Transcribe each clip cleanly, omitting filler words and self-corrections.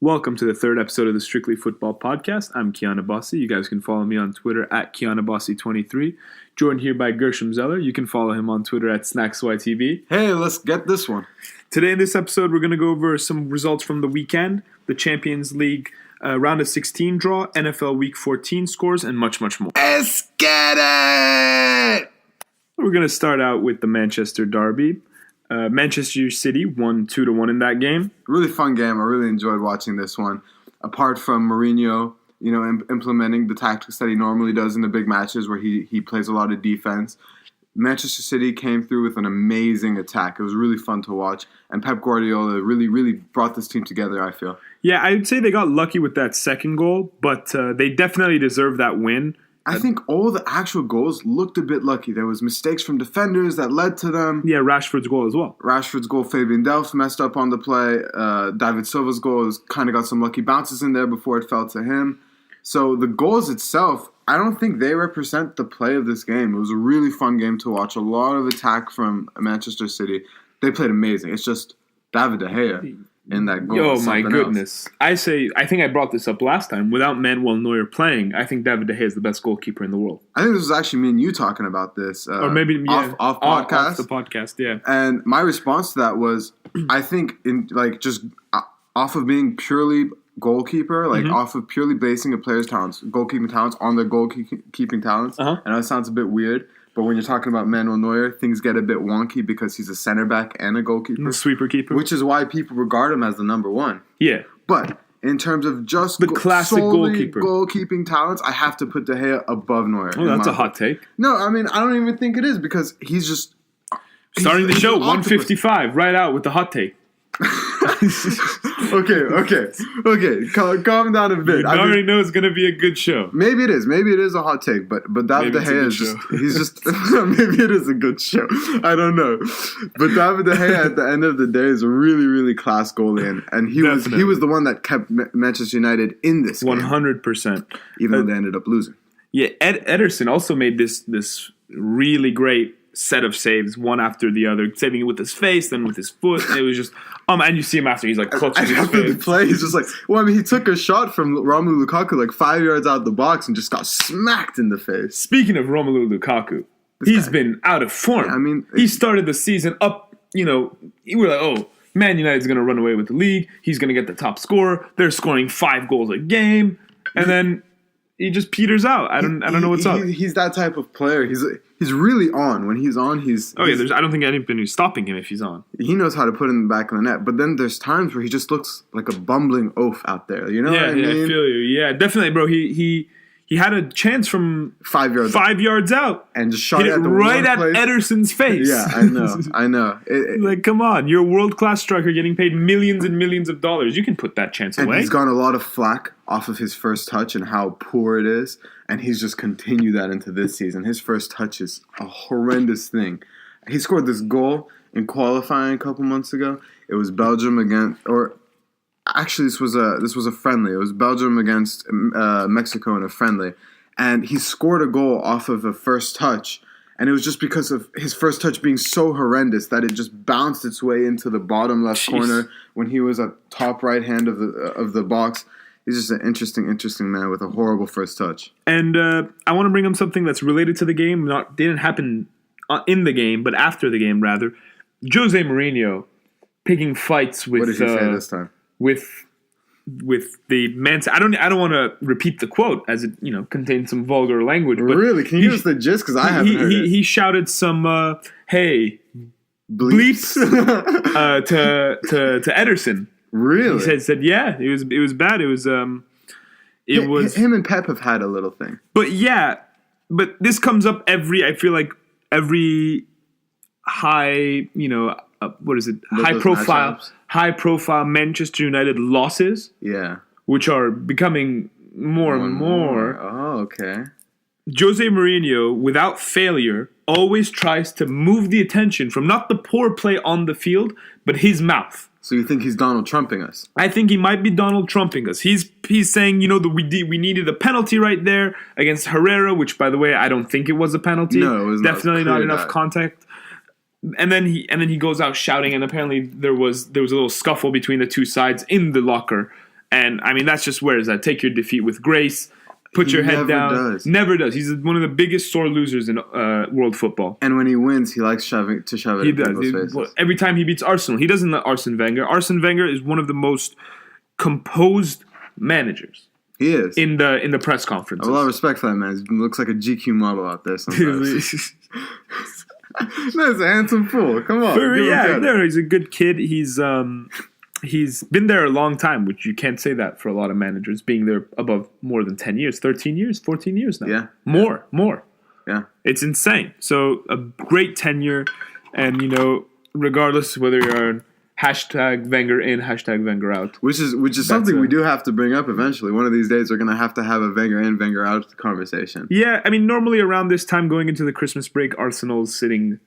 Welcome to the third episode of the Strictly Football Podcast. I'm Kiana Bossi. You guys can follow me on Twitter at KianaBossi23. Joined here by Gershom Zeller. You can follow him on Twitter at SnacksYTV. Hey, let's get this one. Today in this episode, we're going to go over some results from the weekend, the Champions League round of 16 draw, NFL Week 14 scores, and much, much more. Let's get it! We're going to start out with the Manchester Derby. Manchester City won 2-1 in that game. Really fun game. I really enjoyed watching this one. Apart from Mourinho, implementing the tactics that he normally does in the big matches where he plays a lot of defense, Manchester City came through with an amazing attack. It was really fun to watch. And Pep Guardiola really, really brought this team together, I feel. Yeah, I would say they got lucky with that second goal, but they definitely deserve that win. I think all the actual goals looked a bit lucky. There was mistakes from defenders that led to them. Yeah, Rashford's goal as well. Rashford's goal, Fabian Delph messed up on the play. David Silva's goal kind of got some lucky bounces in there before it fell to him. So the goals itself, I don't think they represent the play of this game. It was a really fun game to watch. A lot of attack from Manchester City. They played amazing. It's just David De Gea in that goal. Oh my goodness. I think I brought this up last time. Without Manuel Neuer playing, I think David De Gea is the best goalkeeper in the world. I think this was actually me and you talking about this. Or maybe off podcast. Off the podcast, yeah. And my response to that was, I think just off of being purely goalkeeper, off of purely basing a player's talents, goalkeeping talents on their goalkeeping talents. Uh-huh. I know it sounds a bit weird, but when you're talking about Manuel Neuer, things get a bit wonky because he's a center back and a goalkeeper. Sweeper keeper. Which is why people regard him as the number one. Yeah. But in terms of just the classic goalkeeper goalkeeping talents, I have to put De Gea above Neuer. Oh, that's a hot take. No, I mean, I don't even think it is because he's just... Starting the show, 155, right out with the hot take. Okay. Calm down a bit. You already know it's going to be a good show. Maybe it is. Maybe it is a hot take, but David De Gea is just... He's just... maybe it is a good show. I don't know. But David De Gea, at the end of the day, is a really, really class goalie, and he was the one that kept Manchester United in this game. 100%. Even though they ended up losing. Yeah, Ederson also made this really great set of saves, one after the other, saving it with his face, then with his foot. It was just, and you see him after, he's like clutching his after face. the play, he's just like, he took a shot from Romelu Lukaku 5 yards out the box and just got smacked in the face. Speaking of Romelu Lukaku, he's been out of form. Yeah, I mean, he started the season up, we were like, Man United's going to run away with the league. He's going to get the top scorer. They're scoring 5 goals a game. And then he just peters out. I don't know what's up. He's that type of player. He's really on. When he's on, I don't think anybody's stopping him if he's on. He knows how to put it in the back of the net. But then there's times where he just looks like a bumbling oaf out there. You know what I mean? Yeah, I feel you. Yeah, definitely, bro. He had a chance from 5 yards 5 yards out and just shot it at the right one at place. Ederson's face. Yeah, I know. Come on, you're a world-class striker getting paid millions and millions of dollars. You can put that chance away. And he's gotten a lot of flack off of his first touch and how poor it is, and he's just continued that into this season. His first touch is a horrendous thing. He scored this goal in qualifying a couple months ago. It was Belgium against, actually this was a friendly. It was Belgium against Mexico in a friendly, and he scored a goal off of a first touch. And it was just because of his first touch being so horrendous that it just bounced its way into the bottom left corner when he was at top right hand of the box. He's just an interesting man with a horrible first touch. And I want to bring up something that's related to the game. Didn't happen in the game, but after the game, rather. Jose Mourinho picking fights with... What did he say this time? With the man... I don't want to repeat the quote as it contains some vulgar language. But really? Can you give us the gist? Because I haven't heard it. He shouted some, hey, bleeps to Ederson. Really? He said, yeah, it was bad. It was him and Pep have had a little thing. But this comes up every high, what is it? High profile Manchester United losses. Yeah. Which are becoming more and more. Oh, okay. Jose Mourinho, without failure, always tries to move the attention from not the poor play on the field, but his mouth. So you think he's Donald Trumping us? I think he might be Donald Trumping us. He's saying, we needed a penalty right there against Herrera, which, by the way, I don't think it was a penalty. No, it was definitely not enough contact. And then he goes out shouting, and apparently there was a little scuffle between the two sides in the locker. And, I mean, that's just where is that? Take your defeat with grace. Put your head down. Does. Never does. He's one of the biggest sore losers in world football. And when he wins, he likes shove it He in does. people's faces. Every time he beats Arsenal, he doesn't let Arsene Wenger. Arsene Wenger is one of the most composed managers. He is. In the press conferences. I have a lot of respect for that man. He looks like a GQ model out there sometimes. That's a handsome fool. Come on. He's a good kid. He's been there a long time, which you can't say that for a lot of managers, being there above more than 10 years, 13 years, 14 years now. Yeah. More. Yeah. It's insane. So a great tenure, and, regardless whether you're on #Wenger in, #Wenger out. Which is something we do have to bring up eventually. One of these days we're going to have a Wenger in, Wenger out conversation. Yeah, I mean, normally around this time going into the Christmas break, Arsenal's sitting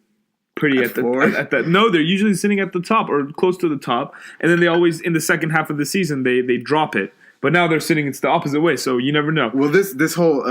pretty at the no, they're usually sitting at the top or close to the top, and then they always in the second half of the season they drop it. But now they're sitting it's the opposite way, so you never know. Well, this whole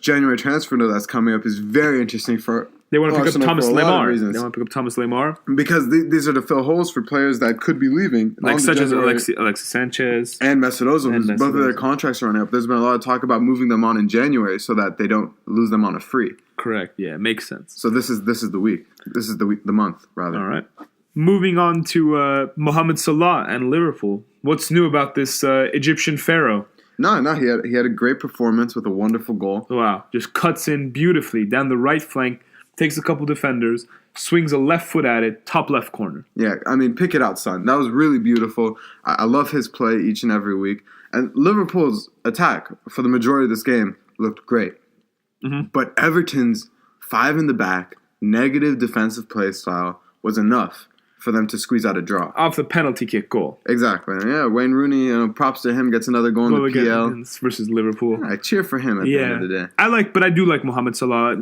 January transfer window that's coming up is very interesting for they want to pick up Thomas Lemar. They want to pick up Thomas Lemar because these are to fill holes for players that could be leaving, such as Alexis Sanchez and Mesut Ozil. Both of their contracts are running up. There's been a lot of talk about moving them on in January so that they don't lose them on a free. Correct. Yeah, makes sense. So this is the week. This is the month rather. All right. Moving on to Mohamed Salah and Liverpool. What's new about this Egyptian pharaoh? No, he had a great performance with a wonderful goal. Wow, just cuts in beautifully down the right flank, takes a couple defenders, swings a left foot at it, top left corner. Yeah, I mean, pick it out, son. That was really beautiful. I love his play each and every week. And Liverpool's attack for the majority of this game looked great. Mm-hmm. But Everton's 5 in the back, negative defensive play style was enough for them to squeeze out a draw. Off the penalty kick goal. Exactly. Yeah, Wayne Rooney, props to him, gets another goal in the PL. Versus Liverpool. Yeah, I cheer for him at the end of the day. I do like Mohamed Salah.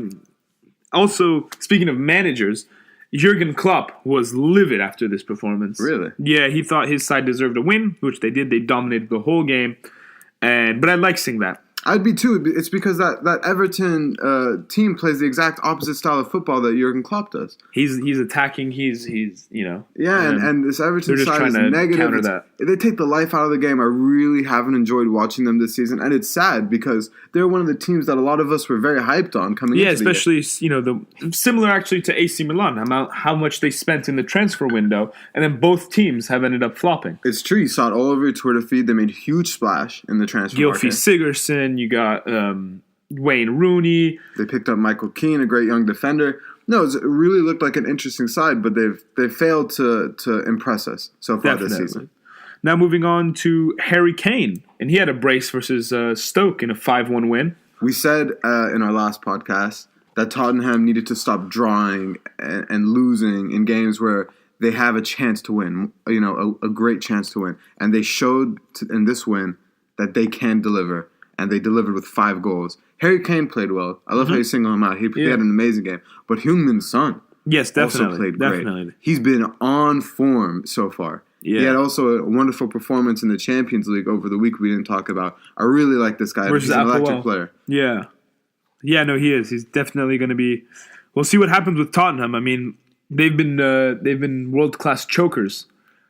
Also, speaking of managers, Jurgen Klopp was livid after this performance. Really? Yeah, he thought his side deserved a win, which they did. They dominated the whole game. But I like seeing that. I'd be too. It's because that Everton team plays the exact opposite style of football that Jurgen Klopp does. He's attacking. He's Yeah, and this Everton side is negative. They take the life out of the game. I really haven't enjoyed watching them this season, and it's sad because they're one of the teams that a lot of us were very hyped on coming. Yeah, into the especially year. The similar actually to AC Milan. How much they spent in the transfer window, and then both teams have ended up flopping. It's true. You saw it all over your Twitter feed. They made a huge splash in the transfer market. Gylfi Sigurdsson. You got Wayne Rooney. They picked up Michael Keane, a great young defender. No, it really looked like an interesting side, but they've failed to impress us so far this season. Now moving on to Harry Kane, and he had a brace versus Stoke in a 5-1 win. We said in our last podcast that Tottenham needed to stop drawing and losing in games where they have a chance to win, a great chance to win. And they showed in this win that they can deliver, and they delivered with 5 goals. Harry Kane played well. I love how you single him out. He had an amazing game. But Heung-min Son also played great. He's been on form so far. Yeah. He had also a wonderful performance in the Champions League over the week we didn't talk about. I really like this guy. He's an electric player. Yeah. Yeah, no, he is. He's definitely going to be... We'll see what happens with Tottenham. I mean, they've been world-class chokers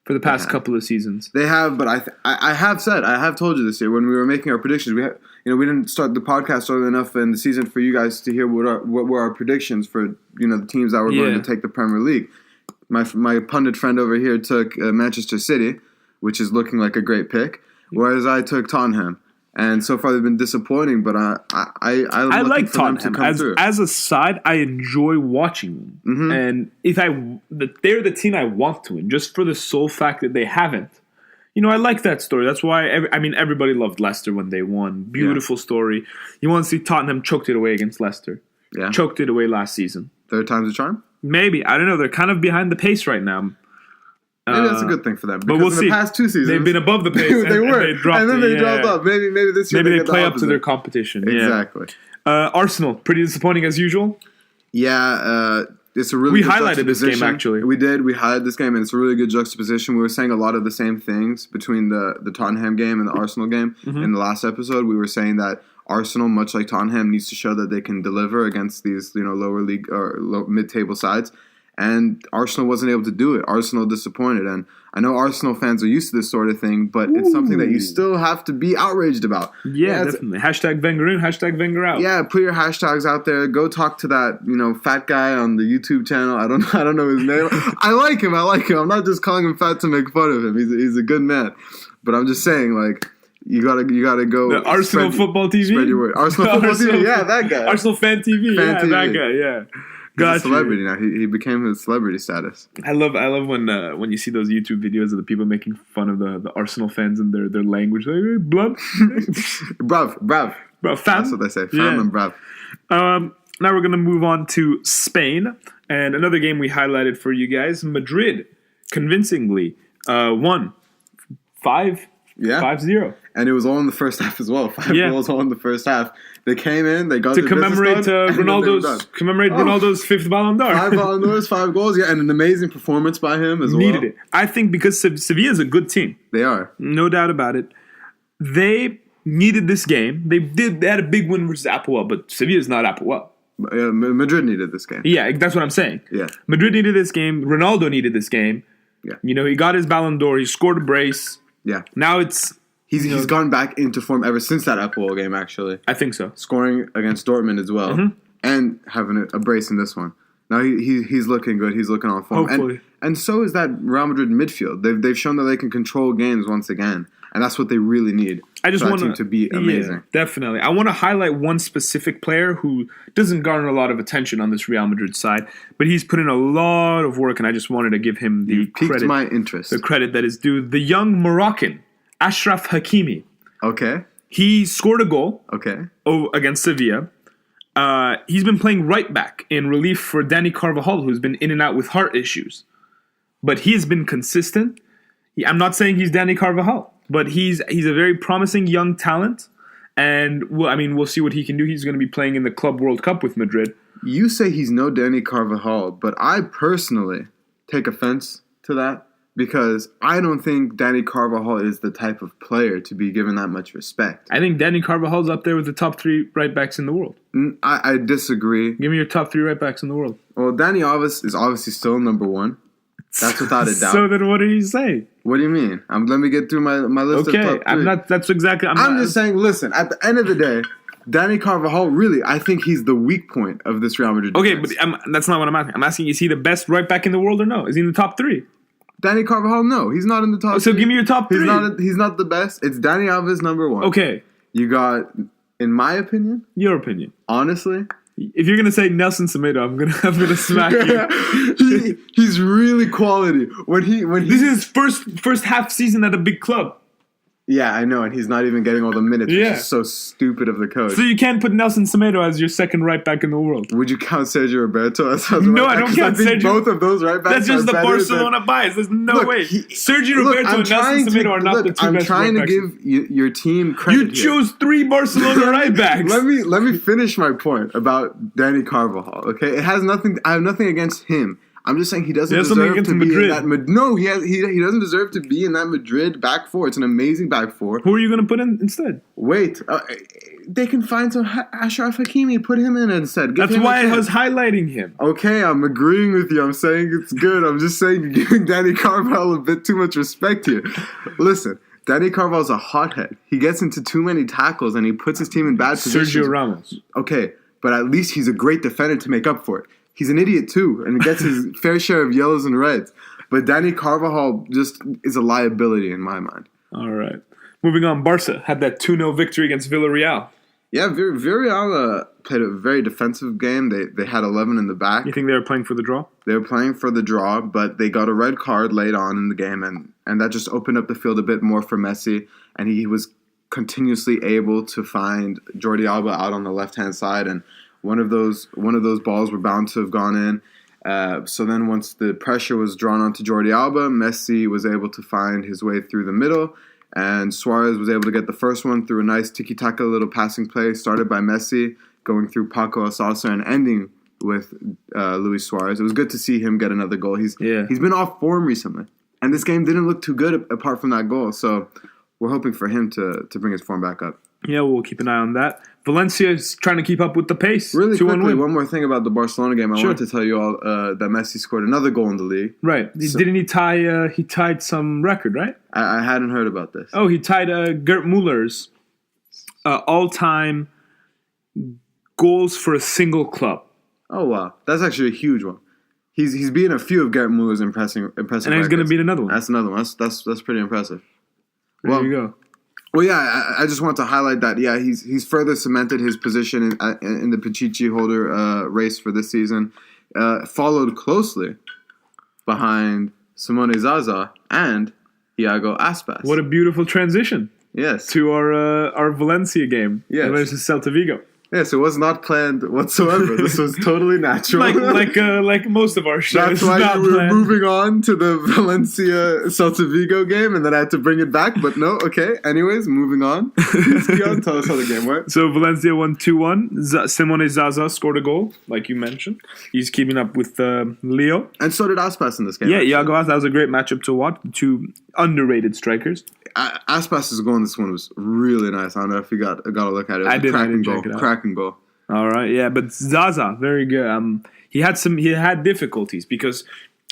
for the past couple of seasons. They have, but I have told you this year when we were making our predictions, we didn't start the podcast early enough in the season for you guys to hear what were our predictions for the teams that were going to take the Premier League. My pundit friend over here took Manchester City, which is looking like a great pick, whereas I took Tottenham. And so far they've been disappointing, but I like Tottenham as a side. I enjoy watching them, and they're the team I want to win, just for the sole fact that they haven't. I like that story. That's why everybody loved Leicester when they won. Beautiful story. You want to see Tottenham choked it away against Leicester. Yeah, choked it away last season. Third time's a charm. Maybe. I don't know. They're kind of behind the pace right now. Maybe that's a good thing for them. But we'll see. The past 2 seasons, they've been above the pace. They were, and then they dropped off. Maybe this year they play up to their competition. Exactly. Arsenal, pretty disappointing as usual. Yeah, it's a really. We highlighted this game actually. We did. We highlighted this game, and it's a really good juxtaposition. We were saying a lot of the same things between the Tottenham game and the Arsenal game. In the last episode, we were saying that Arsenal, much like Tottenham, needs to show that they can deliver against these lower league or mid-table sides. And Arsenal wasn't able to do it. Arsenal disappointed. And I know Arsenal fans are used to this sort of thing, but it's something that you still have to be outraged about. Yeah, definitely. Hashtag Wenger in, hashtag Wenger out. Yeah, put your hashtags out there. Go talk to that, fat guy on the YouTube channel. I don't know his name. I like him. I'm not just calling him fat to make fun of him. He's a good man. But I'm just saying, like, you gotta go. The Arsenal Football TV? Spread your word. Arsenal Football TV, yeah, that guy. Arsenal Fan TV, Fan TV. That guy, yeah. He's a celebrity now. He became his celebrity status. I love when you see those YouTube videos of the people making fun of the Arsenal fans and their language. Like, hey, blood. Brav. Fam. That's what they say. Fam and brav. Now we're going to move on to Spain. And another game we highlighted for you guys. Madrid convincingly won 5-0. And it was all in the first half as well. 5 goals all in the first half. They came in, they got to commemorate Ronaldo's 5th Ballon d'Or. 5 Ballon d'Ors, 5 goals, and an amazing performance by him as well. Needed it. I think because Sevilla is a good team. They are. No doubt about it. They needed this game. They had a big win versus Apoel, but Sevilla is not Apoel. Madrid needed this game. Yeah, that's what I'm saying. Yeah. Madrid needed this game. Ronaldo needed this game. Yeah. He got his Ballon d'Or. He scored a brace. Yeah. Now it's... He's gone back into form ever since that Apoel game, actually. I think so. Scoring against Dortmund as well. And having a brace in this one. Now he's looking good. He's looking on form. Hopefully. And so is that Real Madrid midfield. They've shown that they can control games once again. And that's what they really need. I just want team to be amazing. Yeah, definitely. I want to highlight one specific player who doesn't garner a lot of attention on this Real Madrid side, but he's put in a lot of work, and I just wanted to give him the credit. My interest. The credit that is due. The young Moroccan, Achraf Hakimi. Okay. He scored a goal. Okay. Against Sevilla. He's been playing right back in relief for Dani Carvajal, who's been in and out with heart issues. But he has been consistent. I'm not saying he's Dani Carvajal, but he's a very promising young talent. And, we'll see what he can do. He's going to be playing in the Club World Cup with Madrid. You say he's no Dani Carvajal, but I personally take offense to that because I don't think Dani Carvajal is the type of player to be given that much respect. I think Dani Carvajal's up there with the top 3 right backs in the world. I disagree. Give me your top 3 right backs in the world. Well, Dani Alves is obviously still number 1. That's without a doubt. So then what do you say? What do you mean? Let me get through my list of top 3. I'm just saying, listen, at the end of the day, Dani Carvajal, really, I think he's the weak point of this Real Madrid defense. Okay, but that's not what I'm asking. I'm asking, is he the best right back in the world or no? Is he in the top 3? Dani Carvajal, no. He's not in the top 3. So give me your top 3. He's not the best. It's Dani Alves, number 1. Okay. You got, in my opinion. Your opinion. Honestly. If you're gonna say Nelson Semedo, I'm gonna smack you. He's really quality. This is his first half season at a big club. Yeah, I know, and he's not even getting all the minutes, which is so stupid of the coach. So you can't put Nelson Semedo as your second right back in the world. Would you count Sergio Roberto as No, I don't count Sergio. Both of those right backs. That's just the Barcelona bias. There's no way. Sergio Roberto and Nelson Semedo are not the 2 best right backs. I'm trying to give your team credit. You chose 3 Barcelona right backs. Let me finish my point about Dani Carvajal. Okay, it has nothing. I have nothing against him. I'm just saying he doesn't deserve to be in that. No, he doesn't deserve to be in that Madrid back 4. It's an amazing back 4. Who are you going to put in instead? Wait, they can find some Achraf Hakimi. Put him in instead. That's why I was highlighting him. Okay, I'm agreeing with you. I'm saying it's good. I'm just saying you're giving Dani Carvajal a bit too much respect here. Listen, Dani Carvajal's a hothead. He gets into too many tackles and he puts his team in bad positions. Sergio Ramos. Okay, but at least he's a great defender to make up for it. He's an idiot too, and gets his fair share of yellows and reds. But Dani Carvajal just is a liability in my mind. All right. Moving on, Barca had that 2-0 victory against Villarreal. Yeah, Villarreal played a very defensive game. They had 11 in the back. You think they were playing for the draw? They were playing for the draw, but they got a red card late on in the game, and that just opened up the field a bit more for Messi, and he was continuously able to find Jordi Alba out on the left-hand side, and one of those balls were bound to have gone in. So then once the pressure was drawn onto Jordi Alba, Messi was able to find his way through the middle, and Suarez was able to get the first one through a nice tiki-taka little passing play started by Messi, going through Paco Alcácer and ending with Luis Suarez. It was good to see him get another goal. He's been off form recently, and this game didn't look too good apart from that goal. So we're hoping for him to bring his form back up. Yeah, we'll keep an eye on that. Valencia is trying to keep up with the pace. Really 2-1 quickly, win. one more thing about the Barcelona game. I wanted to tell you all that Messi scored another goal in the league. Right. Didn't he tie? He tied some record, right? I hadn't heard about this. Oh, he tied Gert Muller's all-time goals for a single club. Oh wow, that's actually a huge one. He's beaten a few of Gert Muller's impressive. And he's going to beat another one. That's another one. That's pretty impressive. There you go. Well, yeah, I just want to highlight that. Yeah, he's further cemented his position in the Pichichi holder race for this season, followed closely behind Simone Zaza and Iago Aspas. What a beautiful transition. Yes. To our Valencia game. Yes. Versus Celta Vigo. Yes, it was not planned whatsoever. This was totally natural. like most of our shows. That's why not we were planned. moving on to the Valencia Celta Vigo game, and then I had to bring it back. But no, okay. Anyways, moving on. Keon, tell us how the game went. So Valencia won 2-1. Simone Zaza scored a goal, like you mentioned. He's keeping up with Leo. And so did Aspas in this game. Yeah, Iago Aspas. That was a great matchup to watch. Two underrated strikers. Aspas' goal in this one was really nice. I don't know if you got a look at it. It was I did. cracking check goal. it out. Cracking goal. All right, yeah, but Zaza, very good. He had difficulties because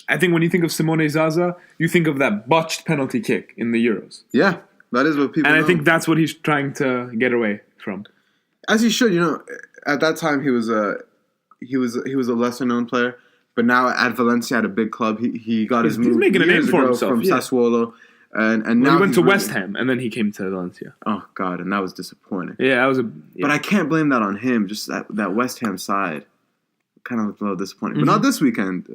I think when you think of Simone Zaza, you think of that botched penalty kick in the Euros. Yeah, that is what people. And know. I think that's what he's trying to get away from. As he should, at that time he was a lesser known player, but now at Valencia at a big club, he got his move. He's making a name for himself from Sassuolo. And now he went to West Ham, and then he came to Valencia. Oh God, and that was disappointing. Yeah, that was But I can't blame that on him. Just that West Ham side kind of looked a little disappointing. But not this weekend,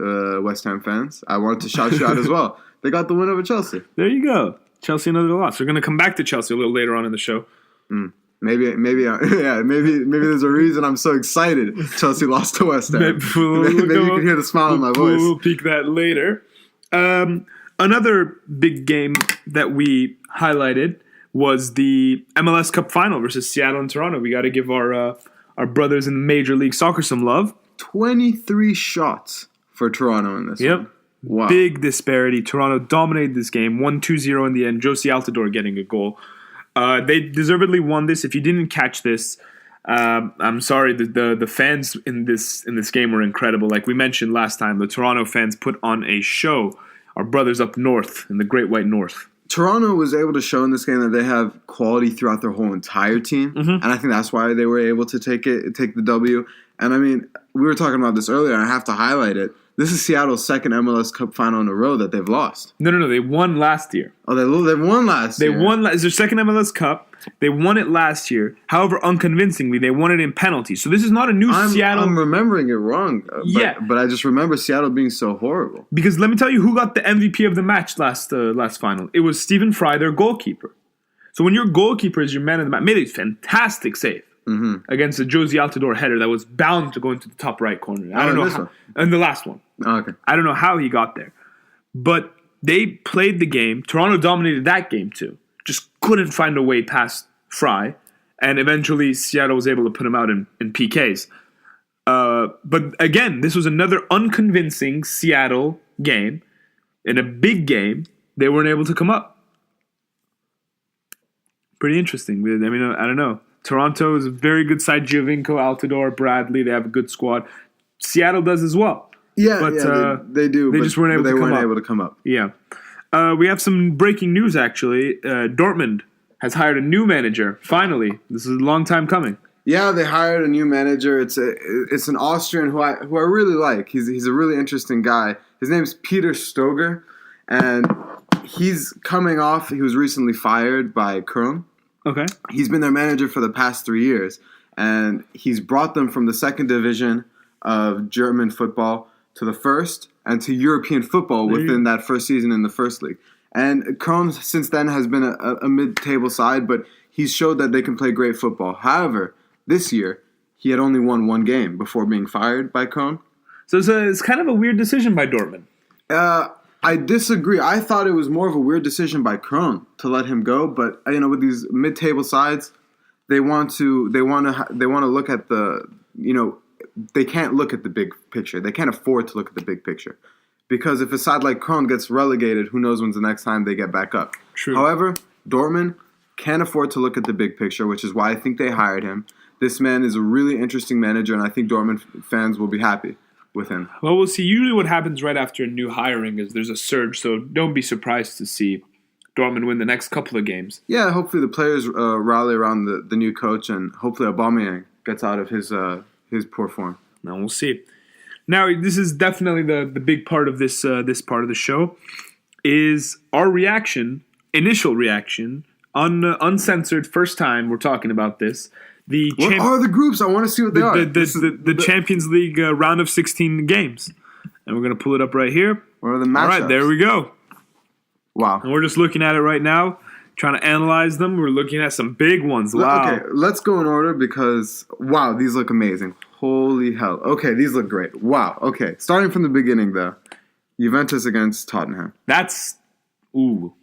West Ham fans. I wanted to shout you out as well. They got the win over Chelsea. There you go. Chelsea another loss. We're going to come back to Chelsea a little later on in the show. Maybe there's a reason I'm so excited. Chelsea lost to West Ham. Maybe you can hear the smile in my voice. We'll peek that later. Another big game that we highlighted was the MLS Cup Final versus Seattle and Toronto. We got to give our brothers in Major League Soccer some love. 23 shots for Toronto in this one. Wow. Big disparity. Toronto dominated this game, 1-2-0 in the end. Josie Altidore getting a goal. They deservedly won this. If you didn't catch this, I'm sorry. The fans in this game were incredible. Like we mentioned last time, the Toronto fans put on a show. Our brothers up north in the Great White North. Toronto was able to show in this game that they have quality throughout their whole entire team, and I think that's why they were able to take the W. And I mean, we were talking about this earlier, and I have to highlight it. This is Seattle's second MLS Cup Final in a row that they've lost. No. They won last year. Oh, they won last year. They won. It's their second MLS Cup. They won it last year. However, unconvincingly, they won it in penalties. So this is not a new Seattle. I'm remembering it wrong. But I just remember Seattle being so horrible. Because let me tell you who got the MVP of the match last final. It was Stephen Fry, their goalkeeper. So when your goalkeeper is your man of the match, made a fantastic save against a Josie Altidore header that was bound to go into the top right corner. I don't know how. And the last one. Oh, okay. I don't know how he got there. But they played the game. Toronto dominated that game too. Just couldn't find a way past Fry. And eventually Seattle was able to put him out in PKs. But again, this was another unconvincing Seattle game. In a big game, they weren't able to come up. Pretty interesting. I mean, I don't know. Toronto is a very good side. Giovinco, Altidore, Bradley, they have a good squad. Seattle does as well. Yeah, but, they do. They just weren't able to come up. Yeah. We have some breaking news, actually. Dortmund has hired a new manager, finally. This is a long time coming. Yeah, they hired a new manager. It's an Austrian who I really like. He's a really interesting guy. His name's Peter Stoger, and he's coming off. He was recently fired by Köln. Okay. He's been their manager for the past 3 years, and he's brought them from the second division of German football to the first and to European football within that first season in the first league. And Köln since then has been a mid-table side, but he's showed that they can play great football. However, this year, he had only won one game before being fired by Köln. So it's kind of a weird decision by Dortmund. I disagree. I thought it was more of a weird decision by Köln to let him go, but with these mid-table sides, they want to look at the they can't look at the big picture. They can't afford to look at the big picture. Because if a side like Köln gets relegated, who knows when's the next time they get back up. True. However, Dortmund, can't afford to look at the big picture, which is why I think they hired him. This man is a really interesting manager, and I think Dortmund fans will be happy with him. Well, we'll see. Usually what happens right after a new hiring is there's a surge, so don't be surprised to see Dortmund win the next couple of games. Yeah, hopefully the players rally around the new coach, and hopefully Aubameyang gets out of his poor form. Now we'll see. Now, this is definitely the big part of this part of the show, is our initial reaction, uncensored, first time we're talking about this. What are the groups? I want to see what they are. The Champions League round of 16 games. And we're going to pull it up right here. What are the matchups? All right, there we go. Wow. And we're just looking at it right now, trying to analyze them. We're looking at some big ones. Wow. Okay, let's go in order because, wow, these look amazing. Holy hell. Okay, these look great. Wow. Okay, starting from the beginning, though. Juventus against Tottenham. That's, ooh.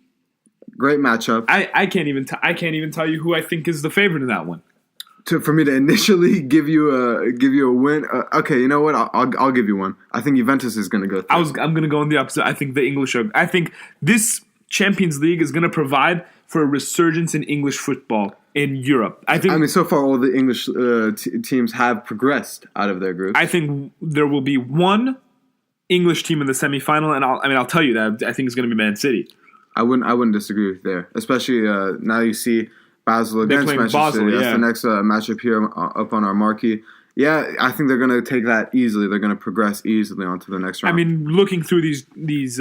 Great matchup. I can't even tell you who I think is the favorite in that one. For me to initially give you a win, okay, you know what? I'll give you one. I think Juventus is going to go through. I'm going to go on the opposite. I think the English are. I think this Champions League is going to provide for a resurgence in English football in Europe. I mean, so far all the English teams have progressed out of their group. I think there will be one English team in the semifinal, and I'll tell you that I think it's going to be Man City. I wouldn't disagree with there, especially now you see Basel against Manchester City. That's the next matchup here up on our marquee. Yeah, I think they're going to take that easily. They're going to progress easily onto the next round. I mean, looking through these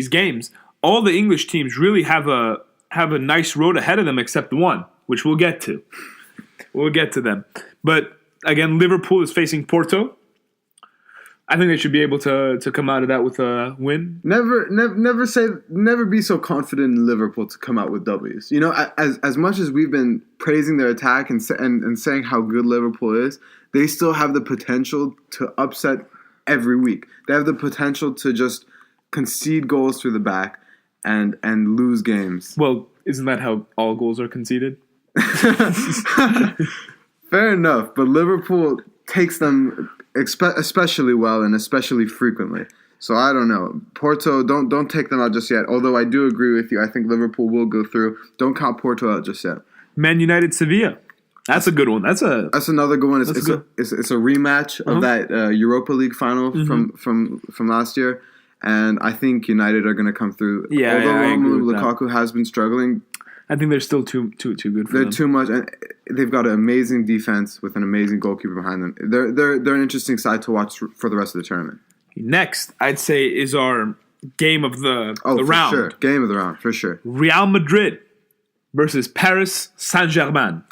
games, all the English teams really have a nice road ahead of them, except one, which we'll get to. We'll get to them. But again, Liverpool is facing Porto. I think they should be able to come out of that with a win. Never be so confident in Liverpool to come out with W's. You know, as much as we've been praising their attack and saying how good Liverpool is, they still have the potential to upset every week. They have the potential to just concede goals through the back and lose games. Well, isn't that how all goals are conceded? Fair enough, but Liverpool takes them especially well and especially frequently. So I don't know. Porto, don't take them out just yet. Although I do agree with you. I think Liverpool will go through. Don't count Porto out just yet. Man United Sevilla. That's a good one. That's another good one. It's a rematch of that Europa League final from last year. And I think United are going to come through. Yeah, although Romelu Lukaku has been struggling, I think they're still too good for them. They're too much, and they've got an amazing defense with an amazing goalkeeper behind them. They're an interesting side to watch for the rest of the tournament. Next, I'd say, is our game of the round. Sure. Game of the round, for sure. Real Madrid versus Paris Saint-Germain.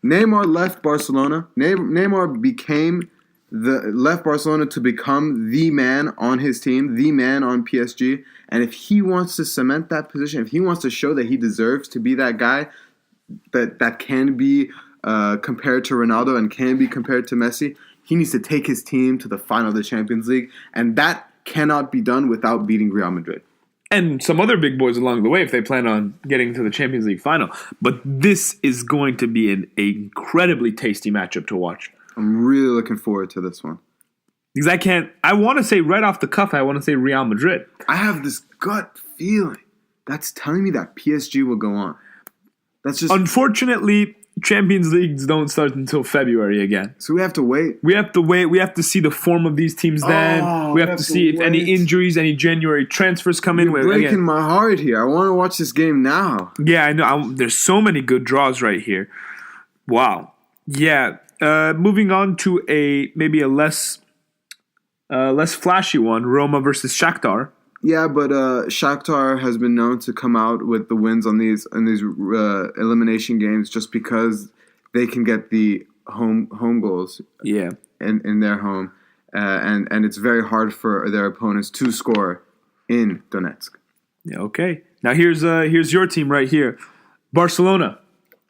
Neymar left Barcelona. Neymar left Barcelona to become the man on his team, the man on PSG. And if he wants to cement that position, if he wants to show that he deserves to be that guy that can be compared to Ronaldo and can be compared to Messi, he needs to take his team to the final of the Champions League. And that cannot be done without beating Real Madrid. And some other big boys along the way if they plan on getting to the Champions League final. But this is going to be an incredibly tasty matchup to watch. I'm really looking forward to this one. Because I want to say right off the cuff, I want to say Real Madrid. I have this gut feeling that's telling me that PSG will go on. That's just unfortunately, Champions Leagues don't start until February again. So we have to wait. We have to wait. We have to see the form of these teams then. We have to see if any injuries, any January transfers come in. You're breaking my heart here. I want to watch this game now. Yeah, I know. There's so many good draws right here. Wow. Yeah. Moving on to maybe a less flashy one, Roma versus Shakhtar. Yeah, but Shakhtar has been known to come out with the wins on these elimination games just because they can get the home goals. Yeah, in their home, and it's very hard for their opponents to score in Donetsk. Yeah. Okay. Now here's your team right here, Barcelona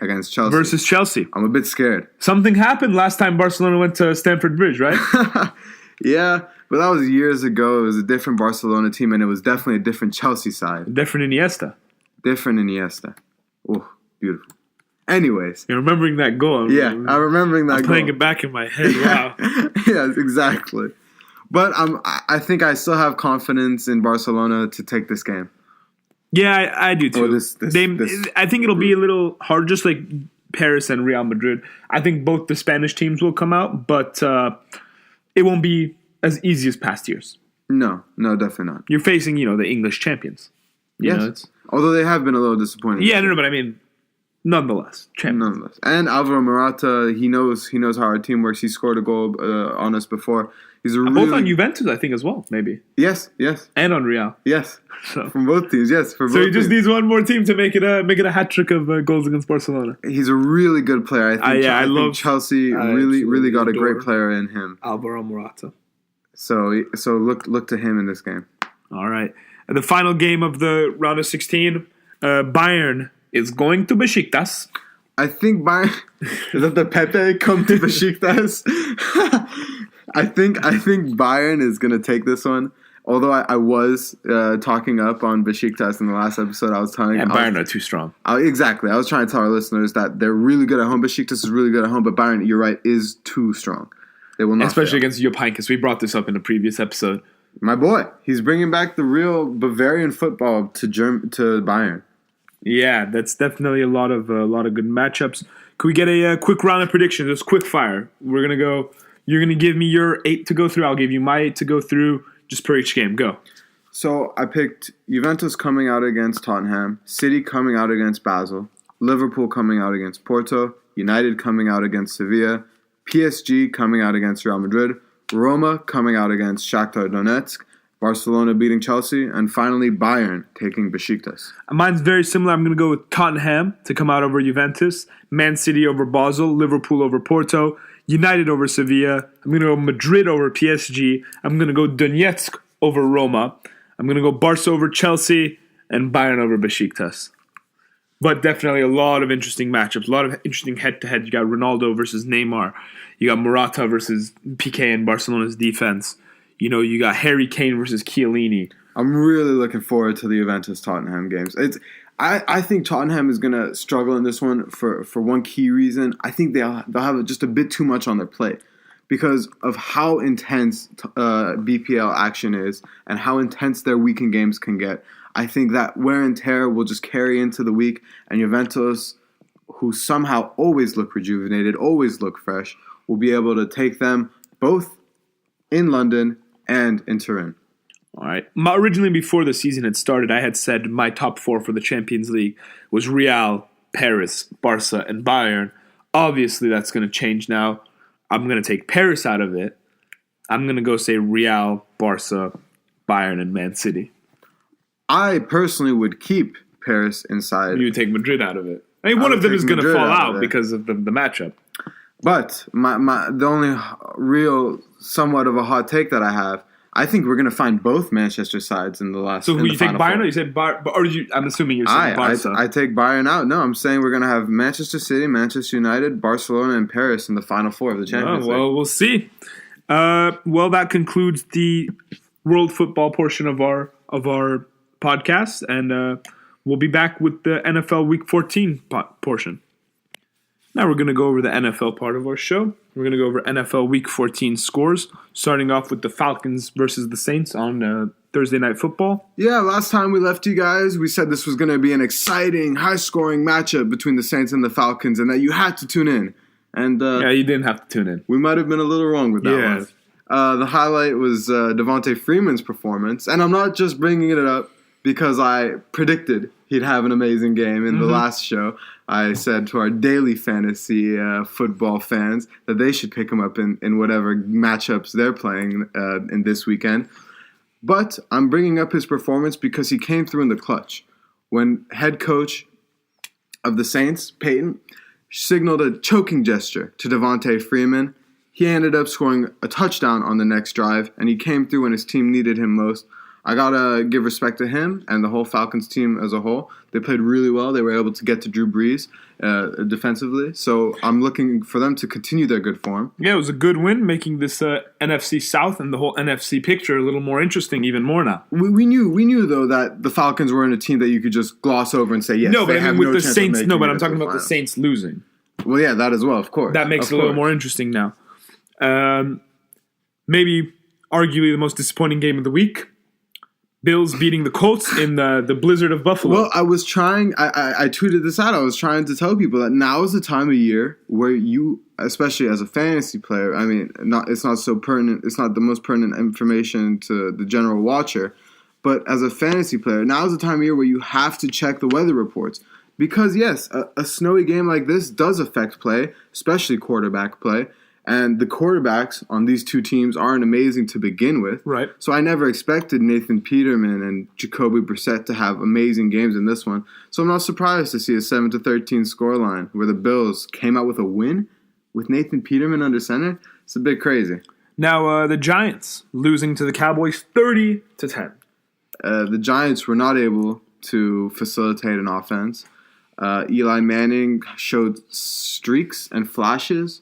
against Chelsea versus Chelsea. I'm a bit scared. Something happened last time Barcelona went to Stamford Bridge, right? Yeah, but that was years ago. It was a different Barcelona team, and it was definitely a different Chelsea side. Different Iniesta. Oh, beautiful. Anyways. You're remembering that goal. I'm remembering that goal. I'm playing it back in my head. Wow. Yes, exactly. But I think I still have confidence in Barcelona to take this game. Yeah, I do too. This. I think it'll be a little hard, just like Paris and Real Madrid. I think both the Spanish teams will come out, but it won't be as easy as past years. No, definitely not. You're facing, the English champions. Yes. Although they have been a little disappointing. Yeah, no, but I mean, nonetheless, champions. Nonetheless. And Alvaro Morata, he knows how our team works. He scored a goal on us before. He's both on Juventus, I think, as well, maybe. Yes. And on Real. Yes. So. From both teams, yes. So he just needs one more team to make it a hat trick of goals against Barcelona. He's a really good player. I think Chelsea really got a great player in him. Alvaro Morata. So look to him in this game. All right. And the final game of the round of 16, Bayern is going to Besiktas. I think Bayern is that the Pepe come to Besiktas. I think Bayern is going to take this one. Although I was talking up on Besiktas in the last episode, I was telling Bayern are too strong. Exactly. I was trying to tell our listeners that they're really good at home. Besiktas is really good at home, but Bayern, you're right, is too strong. They will not Especially fail. against Jupp Heynckes. We brought this up in a previous episode. My boy. He's bringing back the real Bavarian football to Bayern. Yeah, that's definitely a lot of good matchups. Could we get a quick round of predictions? Just quick fire. We're going to go. You're going to give me your 8 to go through. I'll give you my 8 to go through. Just per each game. Go. So I picked Juventus coming out against Tottenham, City coming out against Basel, Liverpool coming out against Porto, United coming out against Sevilla, PSG coming out against Real Madrid, Roma coming out against Shakhtar Donetsk, Barcelona beating Chelsea, and finally Bayern taking Besiktas. Mine's very similar. I'm going to go with Tottenham to come out over Juventus, Man City over Basel, Liverpool over Porto, United over Sevilla. I'm going to go Madrid over PSG. I'm going to go Donetsk over Roma. I'm going to go Barca over Chelsea and Bayern over Besiktas. But definitely a lot of interesting matchups, a lot of interesting head-to-head. You got Ronaldo versus Neymar. You got Morata versus Piqué in Barcelona's defense. You got Harry Kane versus Chiellini. I'm really looking forward to the Juventus-Tottenham games. I think Tottenham is going to struggle in this one for one key reason. I think they'll have just a bit too much on their plate because of how intense BPL action is and how intense their weekend games can get. I think that wear and tear will just carry into the week, and Juventus, who somehow always look rejuvenated, always look fresh, will be able to take them both in London and in Turin. All right. Originally, before the season had started, I had said my top 4 for the Champions League was Real, Paris, Barca, and Bayern. Obviously, that's going to change now. I'm going to take Paris out of it. I'm going to go say Real, Barca, Bayern, and Man City. I personally would keep Paris inside. You would take Madrid out of it. I mean, one of them is going to fall out because of the matchup. But the only real somewhat of a hot take that I have, I think we're going to find both Manchester sides in the last. So who you take Bayern? Or you said I'm assuming you're saying Barca. I take Bayern out. No, I'm saying we're going to have Manchester City, Manchester United, Barcelona, and Paris in the final 4 of the Champions League. Well, we'll see. That concludes the world football portion of our podcast, and we'll be back with the NFL Week 14 portion. Now we're going to go over the NFL part of our show. We're going to go over NFL Week 14 scores, starting off with the Falcons versus the Saints on Thursday Night Football. Yeah, last time we left you guys, we said this was going to be an exciting, high-scoring matchup between the Saints and the Falcons, and that you had to tune in. And yeah, you didn't have to tune in. We might have been a little wrong with that one. The highlight was Devontae Freeman's performance, and I'm not just bringing it up because I predicted he'd have an amazing game in the last show. I said to our daily fantasy football fans that they should pick him up in whatever matchups they're playing in this weekend. But I'm bringing up his performance because he came through in the clutch. When head coach of the Saints, Peyton, signaled a choking gesture to Devontae Freeman, he ended up scoring a touchdown on the next drive, and he came through when his team needed him most. I got to give respect to him and the whole Falcons team as a whole. They played really well. They were able to get to Drew Brees defensively. So I'm looking for them to continue their good form. Yeah, it was a good win, making this NFC South and the whole NFC picture a little more interesting, even more now. We knew though that the Falcons weren't a team that you could just gloss over and say, yes, no, but they have with no the chance Saints. of No, but I'm making talking it to about the the Saints losing. Well, yeah, that as well, of course. That makes it a little more interesting now. Maybe arguably the most disappointing game of the week. Bills beating the Colts in the blizzard of Buffalo. Well, I was trying. I tweeted this out. I was trying to tell people that now is the time of year where you, especially as a fantasy player, I mean, it's not so pertinent. It's not the most pertinent information to the general watcher, but as a fantasy player, now is the time of year where you have to check the weather reports because yes, a snowy game like this does affect play, especially quarterback play. And the quarterbacks on these two teams aren't amazing to begin with. Right. So I never expected Nathan Peterman and Jacoby Brissett to have amazing games in this one. So I'm not surprised to see a 7-13 scoreline where the Bills came out with a win with Nathan Peterman under center. It's a bit crazy. Now, the Giants losing to the Cowboys 30-10. The Giants were not able to facilitate an offense. Eli Manning showed streaks and flashes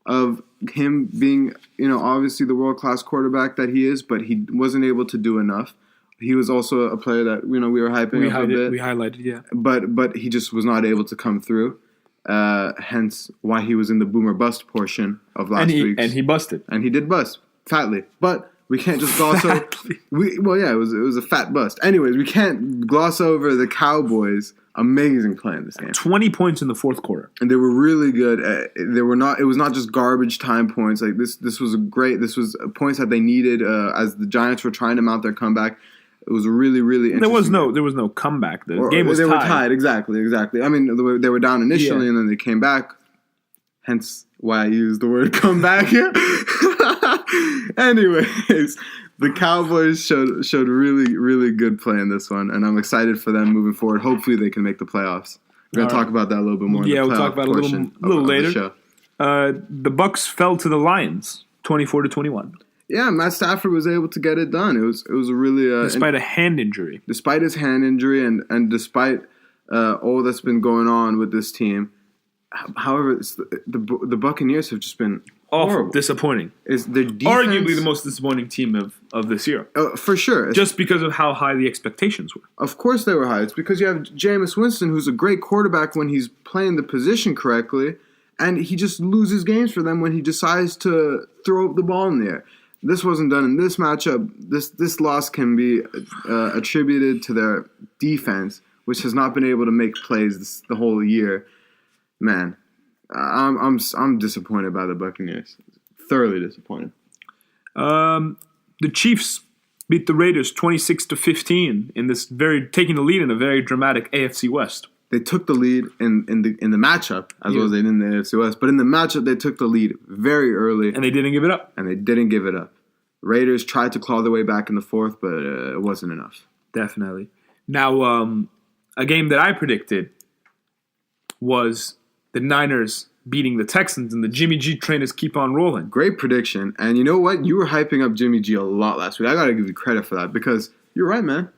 of him being, obviously the world-class quarterback that he is, but he wasn't able to do enough. He was also a player that, we were hyping up a bit. We highlighted, yeah. But he just was not able to come through, hence why he was in the boomer bust portion of last week. And he busted. And he did bust, fatly. But we can't just gloss over... it was a fat bust. Anyways, we can't gloss over the Cowboys' amazing play in this game. 20 points in the fourth quarter. And they were really good. It was not just garbage time points. Like this was this was points that they needed as the Giants were trying to mount their comeback. It was a really, really interesting. There was no comeback. The game was tied. They were tied, exactly. I mean, they were down initially and then they came back. Hence why I used the word comeback here. Anyways, the Cowboys showed really, really good play in this one, and I'm excited for them moving forward. Hopefully they can make the playoffs. We're going to talk about that a little bit more. Yeah, we'll talk about it a little later. The Bucs fell to the Lions, 24-21. Yeah, Matt Stafford was able to get it done. It was a really despite a hand injury. Despite his hand injury and despite all that's been going on with this team. However, the Buccaneers have just been awful, disappointing. Is their defense arguably the most disappointing team of this year? For sure. Just because of how high the expectations were. Of course they were high. It's because you have Jameis Winston, who's a great quarterback when he's playing the position correctly, and he just loses games for them when he decides to throw up the ball in the air. This wasn't done in this matchup. This loss can be attributed to their defense, which has not been able to make plays the whole year. Man, I'm disappointed by the Buccaneers. Thoroughly disappointed. The Chiefs beat the Raiders 26-15 in this taking the lead in a very dramatic AFC West. They took the lead in the matchup as well as they did in the AFC West, but in the matchup they took the lead very early, and they didn't give it up. Raiders tried to claw their way back in the fourth, but it wasn't enough. Definitely. Now, a game that I predicted was the Niners beating the Texans, and the Jimmy G trainers keep on rolling. Great prediction. And you know what? You were hyping up Jimmy G a lot last week. I got to give you credit for that because you're right, man.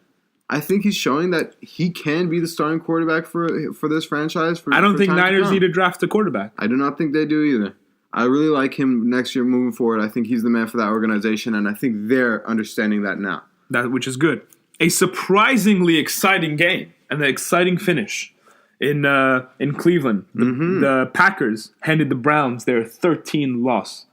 I think he's showing that he can be the starting quarterback for this franchise. I don't think Niners need to draft a quarterback. I do not think they do either. I really like him next year moving forward. I think he's the man for that organization, and I think they're understanding that now. Which is good. A surprisingly exciting game and an exciting finish. In Cleveland, the Packers handed the Browns their 13th loss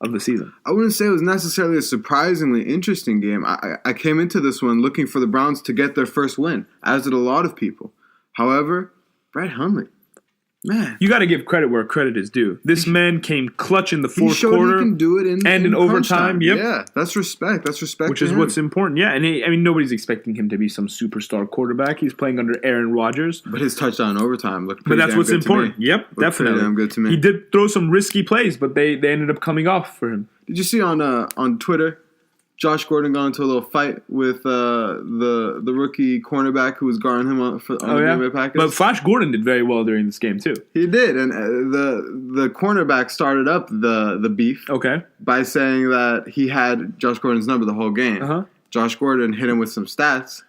of the season. I wouldn't say it was necessarily a surprisingly interesting game. I came into this one looking for the Browns to get their first win, as did a lot of people. However, Brett Hundley, man, you got to give credit where credit is due. This man came clutch in the fourth quarter. He can do it in overtime. Yep. Yeah, that's respect. That's respect. Which is what's important. Yeah, and nobody's expecting him to be some superstar quarterback. He's playing under Aaron Rodgers. But his touchdown in overtime looked pretty But that's what's important. Yep, definitely. Damn good to me. He did throw some risky plays, but they ended up coming off for him. Did you see on Twitter? Josh Gordon got into a little fight with the rookie cornerback who was guarding him on the Green Bay Packers. But Flash Gordon did very well during this game too. He did, and the cornerback started up the beef by saying that he had Josh Gordon's number the whole game. Uh-huh. Josh Gordon hit him with some stats,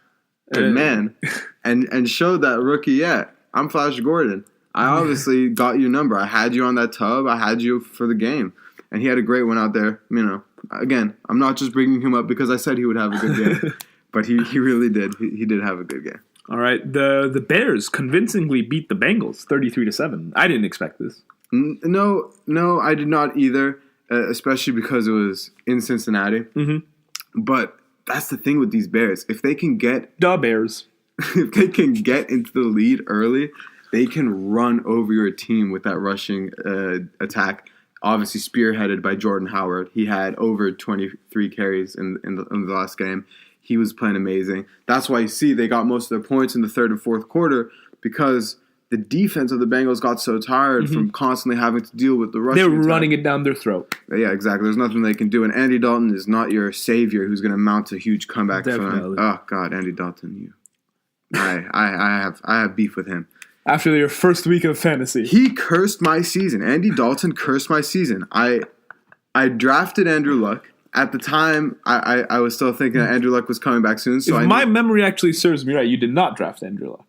and showed that rookie, yeah, I'm Flash Gordon. I obviously got your number. I had you on that tub. I had you for the game. And he had a great one out there, Again, I'm not just bringing him up because I said he would have a good game, but he really did. He did have a good game. All right, the Bears convincingly beat the Bengals 33-7. I didn't expect this. No, I did not either, especially because it was in Cincinnati. Mm-hmm. But that's the thing with these Bears. If they can get The Bears. if they can get into the lead early, they can run over your team with that rushing attack. Obviously spearheaded by Jordan Howard. He had over 23 carries in the last game. He was playing amazing. That's why you see they got most of their points in the third and fourth quarter, because the defense of the Bengals got so tired from constantly having to deal with the rushing They're attack. running it down their throat. Yeah, exactly. There's nothing they can do. And Andy Dalton is not your savior who's going to mount a huge comeback for Definitely. them. Oh, God, Andy Dalton, I have beef with him. After your first week of fantasy. He cursed my season. Andy Dalton cursed my season. I drafted Andrew Luck. At the time, I was still thinking that Andrew Luck was coming back soon. So if my memory actually serves me right, you did not draft Andrew Luck.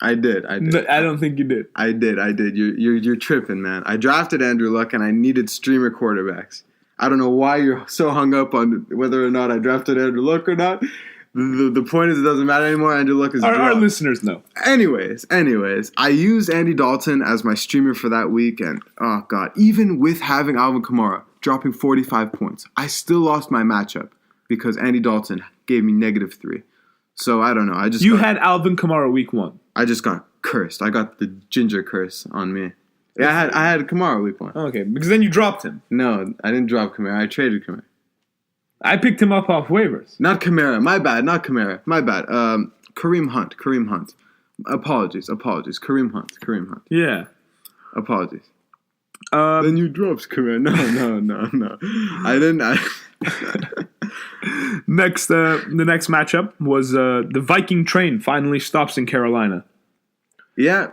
I did. No, I don't think you did. I did. You're tripping, man. I drafted Andrew Luck, and I needed streamer quarterbacks. I don't know why you're so hung up on whether or not I drafted Andrew Luck or not. The point is, it doesn't matter anymore. Andrew Luck is our listeners know. Anyways, I used Andy Dalton as my streamer for that week, and oh god, even with having Alvin Kamara dropping 45 points, I still lost my matchup because Andy Dalton gave me -3. So I don't know. You had Alvin Kamara week 1. I just got cursed. I got the ginger curse on me. Yeah, I had Kamara week 1. Okay, because then you dropped him. No, I didn't drop Kamara. I traded Kamara. I picked him up off waivers. Not Kamara. My bad. Not Kamara. My bad. Kareem Hunt. Apologies. Kareem Hunt. Yeah. Apologies. Then you dropped Kamara. No. I didn't. The next matchup was the Viking train finally stops in Carolina. Yeah.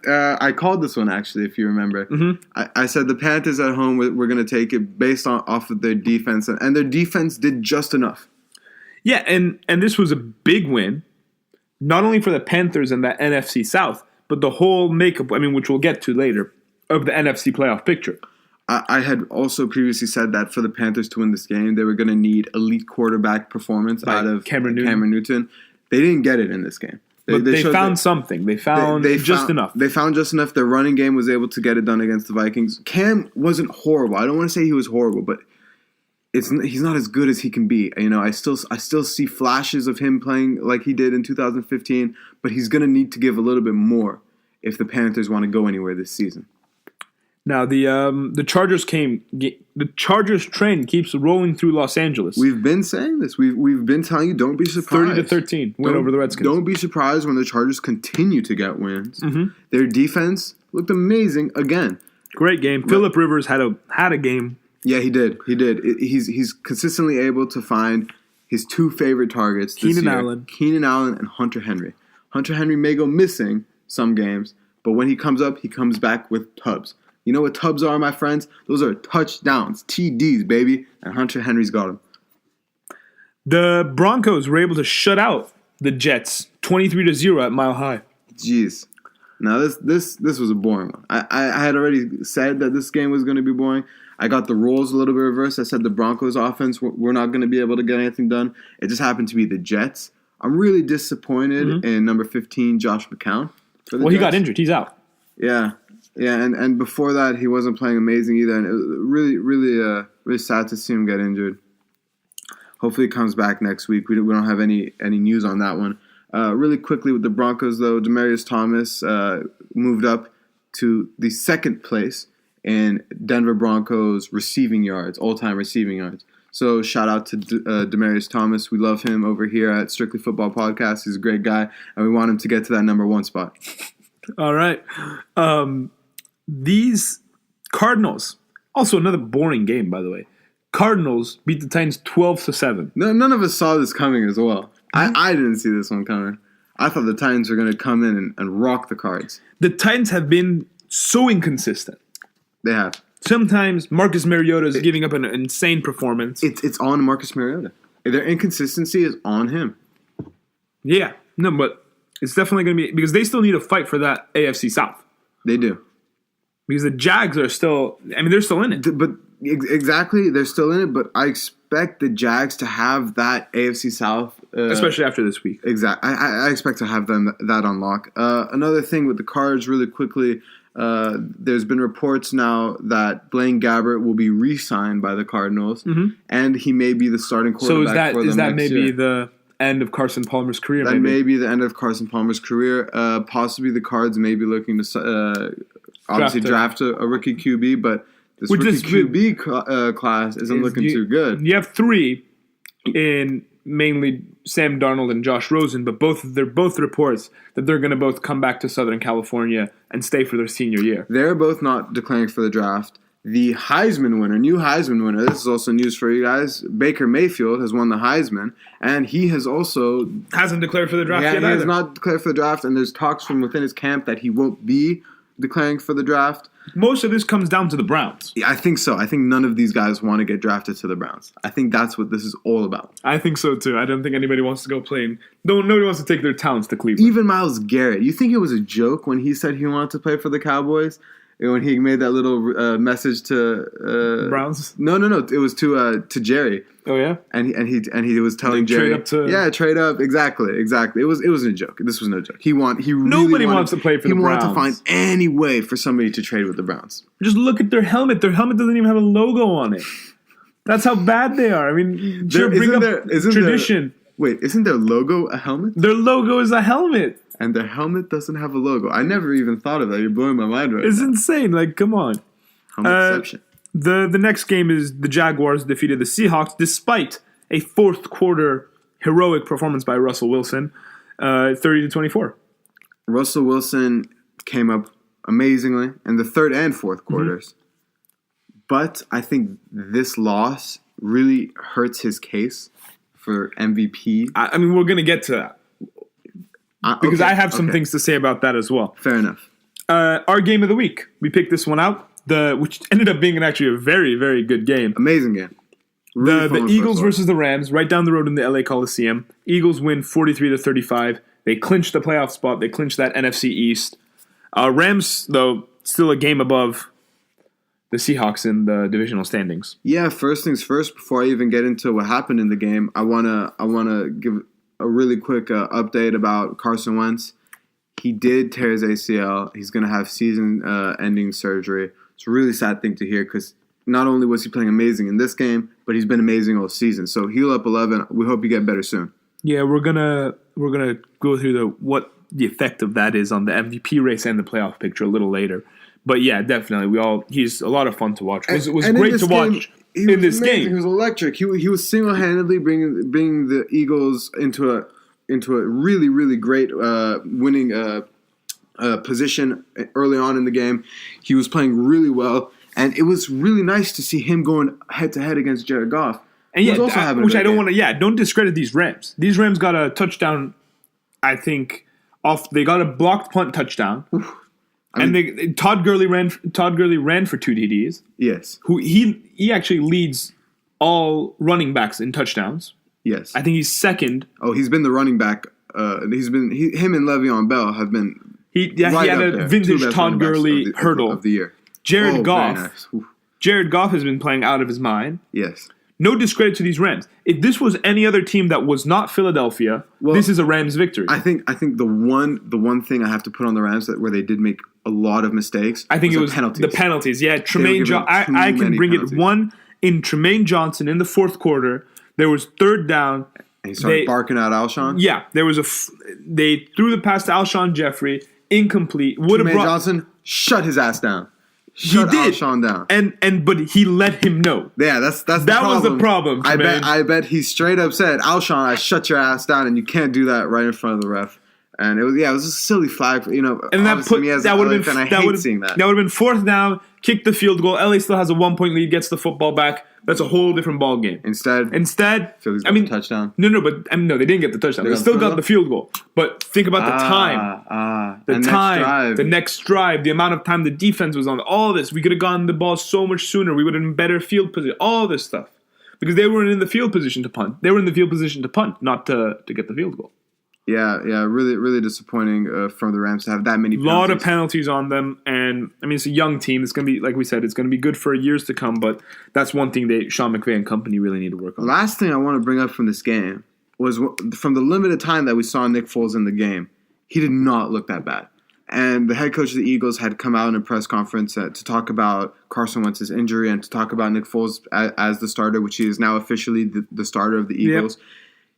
I called this one, actually, if you remember. Mm-hmm. I said the Panthers at home were going to take it based off of their defense, and their defense did just enough. Yeah, and this was a big win, not only for the Panthers and the NFC South, but the whole makeup, which we'll get to later, of the NFC playoff picture. I had also previously said that for the Panthers to win this game, they were going to need elite quarterback performance out of Cameron Newton. They didn't get it in this game. They found something. They found just enough. They found just enough. Their running game was able to get it done against the Vikings. Cam wasn't horrible. I don't want to say he was horrible, but he's not as good as he can be. I still see flashes of him playing like he did in 2015, but he's going to need to give a little bit more if the Panthers want to go anywhere this season. Now the Chargers train keeps rolling through Los Angeles. We've been saying this. We've been telling you, don't be surprised. 30-13 win over the Redskins. Don't be surprised when the Chargers continue to get wins. Mm-hmm. Their defense looked amazing again. Great game. Phillip Rivers had a game. Yeah, he did. He's consistently able to find his two favorite targets this year. Keenan Allen and Hunter Henry. Hunter Henry may go missing some games, but when he comes up, he comes back with tubs. You know what tubs are, my friends? Those are touchdowns, TDs, baby. And Hunter Henry's got them. The Broncos were able to shut out the Jets 23-0 at Mile High. Jeez. Now, this was a boring one. I had already said that this game was going to be boring. I got the roles a little bit reversed. I said the Broncos offense were not going to be able to get anything done. It just happened to be the Jets. I'm really disappointed in number 15, Josh McCown. He got injured. He's out. Yeah, and before that, he wasn't playing amazing either, and it was really sad to see him get injured. Hopefully, he comes back next week. We don't have any news on that one. Really quickly with the Broncos, though, Demaryius Thomas moved up to the second place in Denver Broncos receiving yards, all-time receiving yards. So shout out to Demaryius Thomas. We love him over here at Strictly Football Podcast. He's a great guy, and we want him to get to that number 1 spot. All right. These Cardinals, also another boring game, by the way. Cardinals beat the Titans 12-7. None of us saw this coming as well. I didn't see this one coming. I thought the Titans were going to come in and rock the Cards. The Titans have been so inconsistent. They have. Sometimes Marcus Mariota is giving up an insane performance. It's on Marcus Mariota. Their inconsistency is on him. Yeah. No, but it's definitely going to be – because they still need to fight for that AFC South. They do. Because the Jags are still – they're still in it. But exactly, they're still in it, but I expect the Jags to have that AFC South especially after this week. Exactly. I expect to have that unlock. Another thing with the Cards, really quickly, there's been reports now that Blaine Gabbert will be re-signed by the Cardinals, and he may be the starting quarterback for them is that next maybe year. the end of Carson Palmer's career? That may be the end of Carson Palmer's career. Possibly the Cards may be looking to obviously draft a rookie QB, but this rookie QB class isn't looking too good. You have 3 in mainly Sam Darnold and Josh Rosen, but they're both reports that they're going to both come back to Southern California and stay for their senior year. They're both not declaring for the draft. The Heisman winner, new Heisman winner, this is also news for you guys, Baker Mayfield has won the Heisman, and he has also... Hasn't declared for the draft yet either. He has not declared for the draft, and there's talks from within his camp that he won't be declaring for the draft. Most of this comes down to the Browns. Yeah, I think so. I think none of these guys want to get drafted to the Browns. I think that's what this is all about. I think so too. I don't think anybody wants to go play. Nobody wants to take their talents to Cleveland. Even Myles Garrett. You think it was a joke when he said he wanted to play for the Cowboys? When he made that little message to Browns? No. It was to Jerry. Oh yeah, and he was telling Jerry, trade up. Exactly. It wasn't a joke. This was no joke. Nobody wants to play for the Browns. He wanted to find any way for somebody to trade with the Browns. Just look at their helmet. Their helmet doesn't even have a logo on it. That's how bad they are. I mean, tradition. Isn't their logo a helmet? Their logo is a helmet. And their helmet doesn't have a logo. I never even thought of that. You're blowing my mind right now. It's insane. Like, come on. Helmetception. The next game is the Jaguars defeated the Seahawks despite a fourth quarter heroic performance by Russell Wilson, 30-24. Russell Wilson came up amazingly in the third and fourth quarters. But I think this loss really hurts his case for MVP. I mean, we're going to get to that. Because I have some things to say about that as well. Fair enough. Our game of the week. We picked this one out, which ended up being actually a very, very good game. Amazing game. Really the Eagles versus the Rams, right down the road in the LA Coliseum. Eagles win 43-35. They clinched the playoff spot. They clinched that NFC East. Rams, though, still a game above the Seahawks in the divisional standings. Yeah, first things first, before I even get into what happened in the game, I wanna give a really quick update about Carson Wentz. He did tear his ACL. He's going to have season-ending surgery. It's a really sad thing to hear because not only was he playing amazing in this game, but he's been amazing all season. So heal up 11. We hope you get better soon. Yeah, we're gonna go through what the effect of that is on the MVP race and the playoff picture a little later. But yeah, definitely, he's a lot of fun to watch. It was great to watch. In this game, he was electric. He was single-handedly bringing the Eagles into a really, really great winning position early on in the game. He was playing really well, and it was really nice to see him going head-to-head against Jared Goff. And don't discredit these Rams. These Rams got a touchdown, I think, they got a blocked punt touchdown. Todd Gurley ran for 2 TDs. Yes. Who he actually leads all running backs in touchdowns. Yes. I think he's second. Oh, he's been the running back. Him and Le'Veon Bell have been. He had a vintage Todd Gurley hurdle of the year. Jared Goff. Nice. Jared Goff has been playing out of his mind. Yes. No discredit to these Rams. If this was any other team that was not Philadelphia, this is a Rams victory. I think the one thing I have to put on the Rams where they did make a lot of mistakes. I think it was the penalties. Yeah, Tremaine Johnson. I can bring it one in Tremaine Johnson in the fourth quarter. There was third down. And he started barking at Alshon. Yeah, there was they threw the pass to Alshon Jeffrey, incomplete. Tremaine Johnson shut his ass down. Shut Alshon down. But he let him know. Yeah, that was the problem. I bet he straight up said, Alshon, I shut your ass down, and you can't do that right in front of the ref. And it was a silly flag, And that would have been seeing that. That would have been fourth down, kick the field goal. LA still has a 1-point lead, gets the football back. That's a whole different ball game. Instead, Philly's got the touchdown. No, they didn't get the touchdown. They still got the field goal. But think about the time. The next drive, the amount of time the defense was on. All this. We could have gotten the ball so much sooner. We would have been better field position. All this stuff. Because they weren't in the field position to punt. They were in the field position to punt, not to get the field goal. Yeah, really, really disappointing from the Rams to have that many penalties. A lot of penalties on them, and it's a young team. It's going to be, like we said, it's going to be good for years to come, but that's one thing Sean McVay and company really need to work on. Last thing I want to bring up from this game was from the limited time that we saw Nick Foles in the game, he did not look that bad. And the head coach of the Eagles had come out in a press conference to talk about Carson Wentz's injury and to talk about Nick Foles as the starter, which he is now officially the starter of the Eagles. Yep.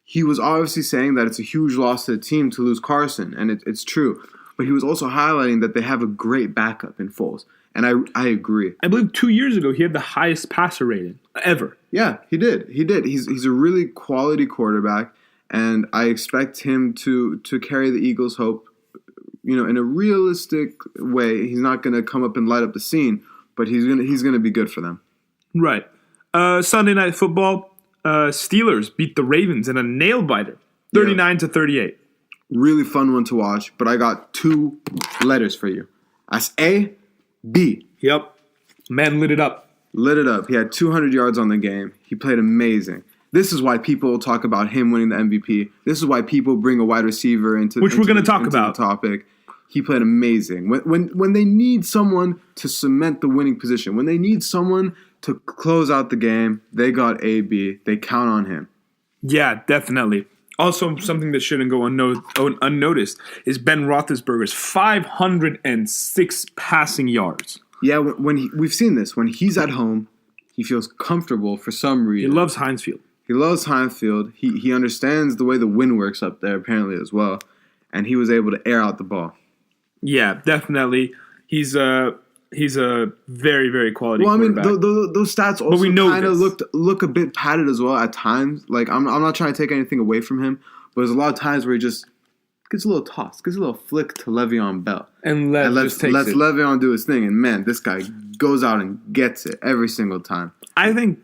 He was obviously saying that it's a huge loss to the team to lose Carson, and it's true. But he was also highlighting that they have a great backup in Foles. And I agree. I believe 2 years ago he had the highest passer rating ever. Yeah, he did. He's a really quality quarterback, and I expect him to carry the Eagles' hope, in a realistic way. He's not going to come up and light up the scene, but he's gonna be good for them. Right. Sunday Night Football. Steelers beat the Ravens in a nail biter, 39-38. Really fun one to watch. But I got 2 letters for you. That's A, B. Yep. Man lit it up. He had 200 yards on the game. He played amazing. This is why people talk about him winning the MVP. This is why people bring a wide receiver into we're going to talk about the topic. He played amazing. When they need someone to cement the winning position, when they need someone to close out the game, they got AB. They count on him. Yeah, definitely. Also, something that shouldn't go unnoticed is Ben Roethlisberger's 506 passing yards. Yeah, we've seen this. When he's at home, he feels comfortable for some reason. He loves Heinz Field. He understands the way the wind works up there, apparently, as well. And he was able to air out the ball. Yeah, definitely. He's a very, very quality quarterback. Those stats also kind of look a bit padded as well at times. Like, I'm not trying to take anything away from him, but there's a lot of times where he just gets a little toss, ges a little flick to Le'Veon Bell. And lets Le'Veon do his thing. And, man, this guy goes out and gets it every single time. I think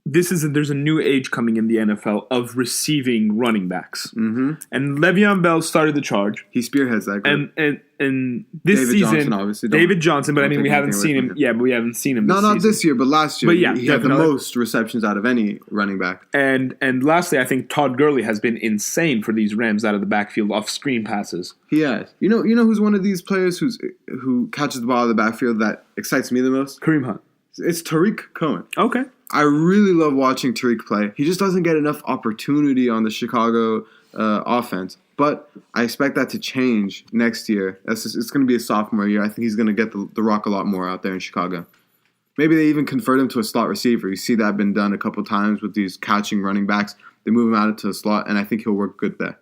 there's a new age coming in the NFL of receiving running backs. Mm-hmm. And Le'Veon Bell started the charge. He spearheads that group. And this David season, Johnson, obviously. David Johnson, but I mean, we haven't seen him. Yeah, but we haven't seen him this season. Not this year, but last year. But yeah, he had the most receptions out of any running back. And lastly, I think Todd Gurley has been insane for these Rams out of the backfield off screen passes. He has. You know who's one of these players who catches the ball out of the backfield that excites me the most? Kareem Hunt. It's Tariq Cohen. Okay. I really love watching Tariq play. He just doesn't get enough opportunity on the Chicago offense. But I expect that to change next year. It's going to be a sophomore year. I think he's going to get the rock a lot more out there in Chicago. Maybe they even convert him to a slot receiver. You see that been done a couple times with these catching running backs. They move him out into a slot, and I think he'll work good there.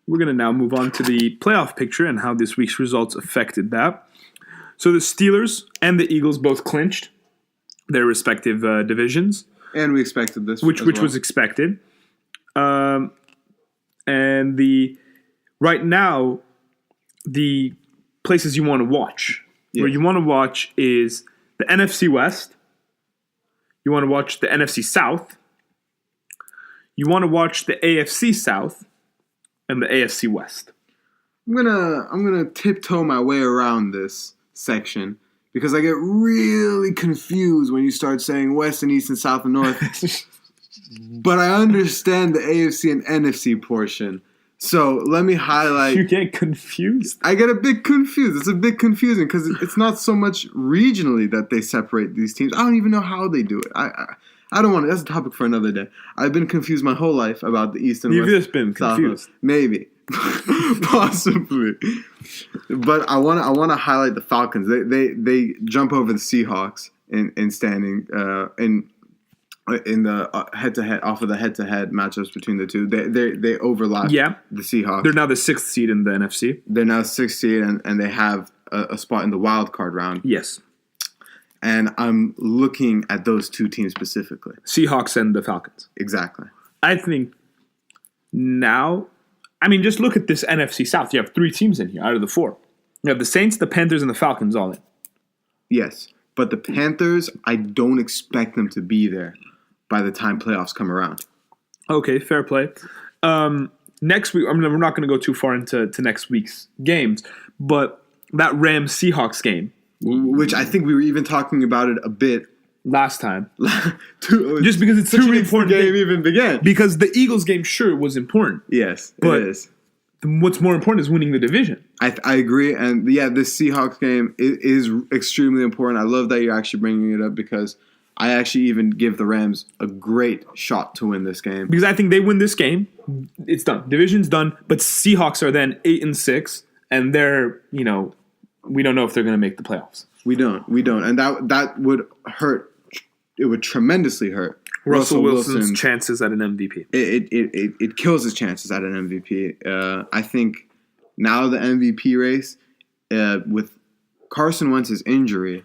We're going to now move on to the playoff picture and how this week's results affected that. So the Steelers and the Eagles both clinched their respective divisions. And we expected this. Which was expected. And right now, the places you want to watch, where you want to watch is the NFC West. You want to watch the NFC South. You want to watch the AFC South and the AFC West. I'm gonna tiptoe my way around this section because I get really confused when you start saying West and East and South and North. But I understand the AFC and NFC portion. So let me highlight. You get confused? I get a bit confused. It's a bit confusing because it's not so much regionally that they separate these teams. I don't even know how they do it. I don't want to. That's a topic for another day. I've been confused my whole life about the East and West. You've just been confused. Maybe. Possibly. But I want to highlight the Falcons. They jump over the Seahawks in standing in the head-to-head off of the head-to-head matchups between the two. They overlap the Seahawks. They're now the 6th seed in the NFC. They're now 6th seed and they have a spot in the wild card round. Yes. And I'm looking at those two teams specifically. Seahawks and the Falcons. Exactly. I think now, just look at this NFC South. You have 3 teams in here out of the 4. You have the Saints, the Panthers, and the Falcons all in. Yes. But the Panthers, I don't expect them to be there by the time playoffs come around. Okay, fair play. Next week, we're not going to go too far into next week's games, but that Rams-Seahawks game. Which I think we were even talking about it a bit last time. Just because it's such an important game even began. Because the Eagles game, sure, was important. Yes, but it is. What's more important is winning the division. I agree. And this Seahawks game is extremely important. I love that you're actually bringing it up because I actually even give the Rams a great shot to win this game. Because I think they win this game, It's done. Division's done. But Seahawks are then 8-6, and they're, we don't know if they're going to make the playoffs. We don't, and that would hurt. It would tremendously hurt Russell Wilson's chances at an MVP. It kills his chances at an MVP. I think now the MVP race with Carson Wentz's injury,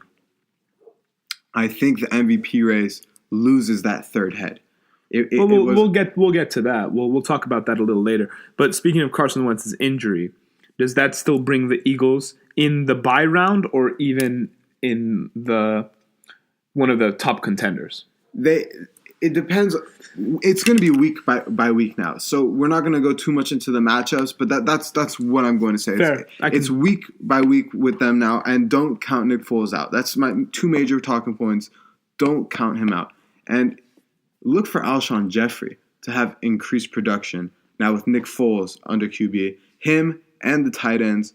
I think the MVP race loses that third head. We'll get to that. We'll talk about that a little later. But speaking of Carson Wentz's injury, does that still bring the Eagles in the bye round or even in one of the top contenders? It depends. It's going to be week by week now, so we're not going to go too much into the matchups. But that's what I'm going to say. Fair. It's week by week with them now, and don't count Nick Foles out. That's my two major talking points. Don't count him out, and look for Alshon Jeffrey to have increased production now with Nick Foles under QB. Him and the tight ends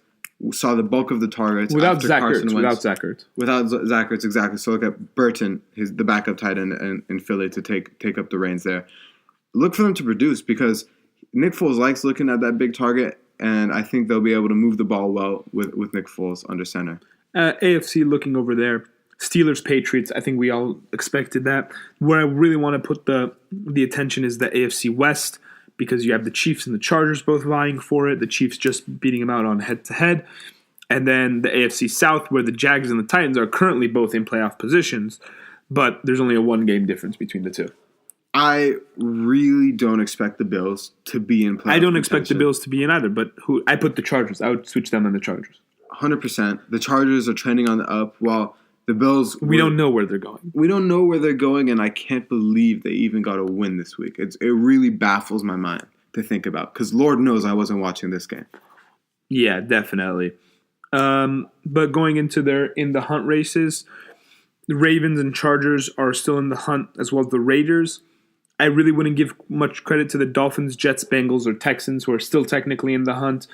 saw the bulk of the targets without Zach Ertz. Without Zach Ertz, exactly. So look at Burton, the backup tight end in Philly, to take up the reins there. Look for them to produce because Nick Foles likes looking at that big target, and I think they'll be able to move the ball well with Nick Foles under center. AFC looking over there. Steelers, Patriots, I think we all expected that. Where I really want to put the attention is the AFC West, because you have the Chiefs and the Chargers both vying for it. The Chiefs just beating them out on head-to-head. And then the AFC South, where the Jags and the Titans are currently both in playoff positions, but there's only a one-game difference between the two. I really don't expect the Bills to be in playoff I don't expect the Bills to be in either, but I put the Chargers. I would switch them on the Chargers. 100%. The Chargers are trending on the up, while the Bills... We don't know where they're going. We don't know where they're going, and I can't believe they even got a win this week. It really baffles my mind to think about, because Lord knows I wasn't watching this game. Yeah, definitely. But going into in the hunt races, the Ravens and Chargers are still in the hunt, as well as the Raiders. I really wouldn't give much credit to the Dolphins, Jets, Bengals, or Texans, who are still technically in the hunt.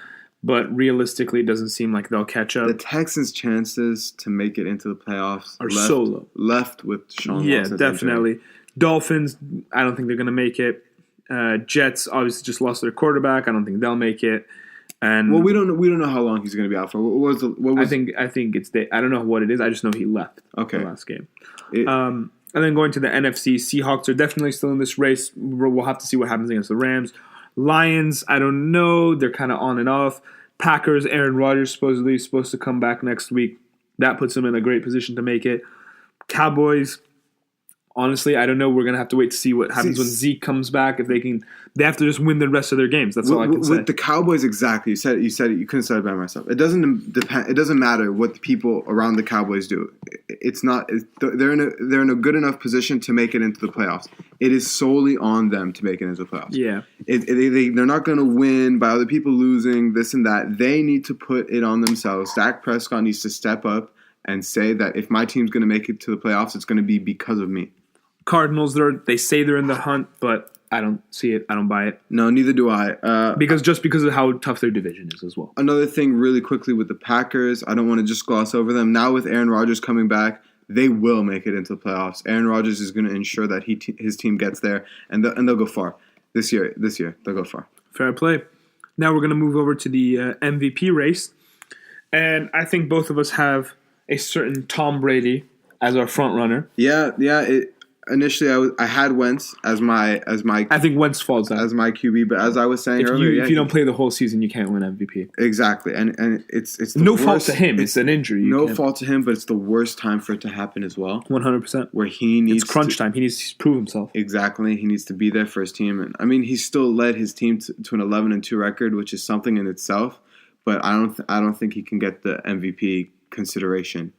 But realistically, it doesn't seem like they'll catch up. The Texans' chances to make it into the playoffs are so low. Left with Sean Watson. Yeah, definitely. Injury. Dolphins, I don't think they're going to make it. Jets obviously just lost their quarterback. I don't think they'll make it. And we don't know how long he's going to be out for. I think it's I don't know what it is. I just know he left. Okay. The last game. And then going to the NFC, Seahawks are definitely still in this race. We'll have to see what happens against the Rams. Lions, I don't know. They're kind of on and off. Packers, Aaron Rodgers supposedly is supposed to come back next week. That puts them in a great position to make it. Cowboys, honestly, I don't know. We're going to have to wait to see what happens when Zeke comes back. If they have to just win the rest of their games. That's all I can say. With the Cowboys, exactly. You said it. You couldn't say it by myself. It doesn't depend. It doesn't matter what the people around the Cowboys do. It's not. They're in a good enough position to make it into the playoffs. It is solely on them to make it into the playoffs. Yeah. They're not going to win by other people losing this and that. They need to put it on themselves. Dak Prescott needs to step up and say that if my team's going to make it to the playoffs, it's going to be because of me. Cardinals, they say they're in the hunt, but I don't see it. I don't buy it. No, neither do I. Because of how tough their division is as well. Another thing really quickly with the Packers, I don't want to just gloss over them. Now with Aaron Rodgers coming back, they will make it into the playoffs. Aaron Rodgers is going to ensure that his team gets there, and they'll go far. This year, they'll go far. Fair play. Now we're going to move over to the MVP race. And I think both of us have a certain Tom Brady as our front runner. Yeah. Initially, I had Wentz as my. I think Wentz falls out as my QB, but as I was saying earlier, if you don't play the whole season, you can't win MVP. Exactly, and it's the no worst, fault to him. It's an injury. No fault to him, but it's the worst time for it to happen as well. 100%. Where he needs it's crunch time. He needs to prove himself. Exactly, he needs to be there for his team, and I mean he still led his team to an 11-2 record, which is something in itself. But I don't think he can get the MVP consideration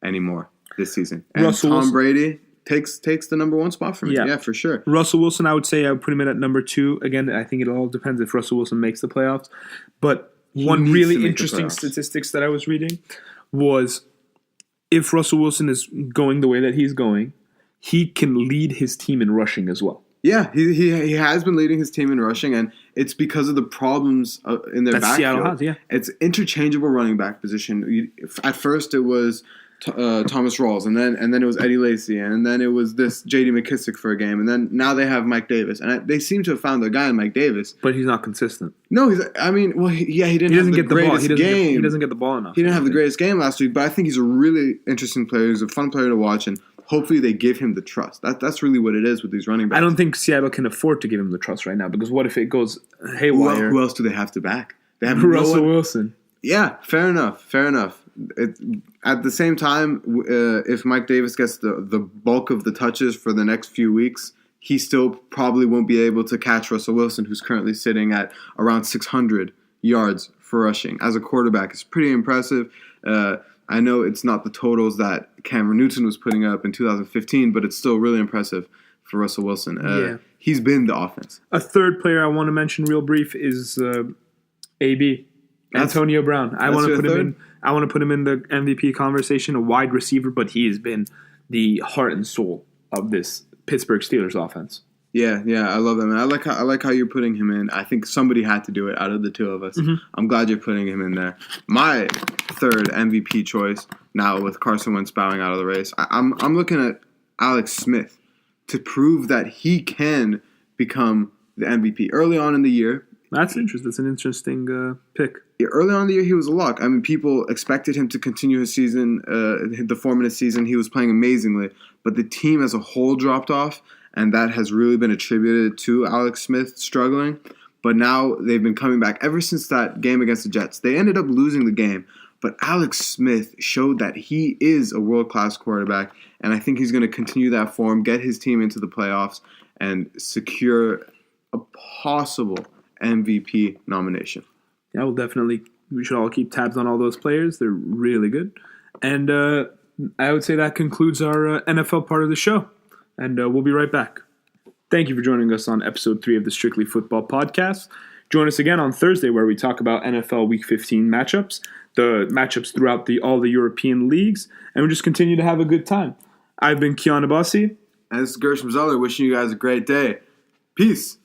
anymore this season. And Tom Brady takes the number one spot for me. Yeah, for sure. Russell Wilson, I would say I would put him in at number 2. Again, I think it all depends if Russell Wilson makes the playoffs. But one really interesting statistics that I was reading was if Russell Wilson is going the way that he's going, he can lead his team in rushing as well. Yeah, he has been leading his team in rushing, and it's because of the problems in their backfield. Seattle has, yeah. It's interchangeable running back position. At first, it was Thomas Rawls, and then it was Eddie Lacy, and then it was this J.D. McKissick for a game, and then now they have Mike Davis, and they seem to have found their guy in Mike Davis. But he's not consistent. No, he didn't have the greatest game. He doesn't get the ball enough. He didn't have the greatest game last week, but I think he's a really interesting player. He's a fun player to watch, and hopefully they give him the trust. That's really what it is with these running backs. I don't think Seattle can afford to give him the trust right now, because what if it goes haywire? Who else do they have to back? They have Russell Wilson. Yeah, fair enough. At the same time, if Mike Davis gets the bulk of the touches for the next few weeks, he still probably won't be able to catch Russell Wilson, who's currently sitting at around 600 yards for rushing. As a quarterback, it's pretty impressive. I know it's not the totals that Cameron Newton was putting up in 2015, but it's still really impressive for Russell Wilson. He's been the offense. A third player I want to mention real brief is AB. Antonio Brown. I want to put him in the MVP conversation, a wide receiver, but he has been the heart and soul of this Pittsburgh Steelers offense. Yeah, I love that, man. I like how you're putting him in. I think somebody had to do it out of the two of us. Mm-hmm. I'm glad you're putting him in there. My third MVP choice now with Carson Wentz bowing out of the race. I'm looking at Alex Smith to prove that he can become the MVP early on in the year. That's interesting. That's an interesting pick. Early on in the year, he was a lock. I mean, people expected him to continue his season, the form of his season. He was playing amazingly, but the team as a whole dropped off, and that has really been attributed to Alex Smith struggling. But now they've been coming back ever since that game against the Jets. They ended up losing the game, but Alex Smith showed that he is a world-class quarterback, and I think he's going to continue that form, get his team into the playoffs, and secure a possible MVP nomination. Yeah, we should all keep tabs on all those players. They're really good. And I would say that concludes our NFL part of the show. And we'll be right back. Thank you for joining us on episode 3 of the Strictly Football Podcast. Join us again on Thursday where we talk about NFL Week 15 matchups, the matchups throughout all the European leagues, and we just continue to have a good time. I've been Kian Abassi. And this is Gershom Zeller wishing you guys a great day. Peace.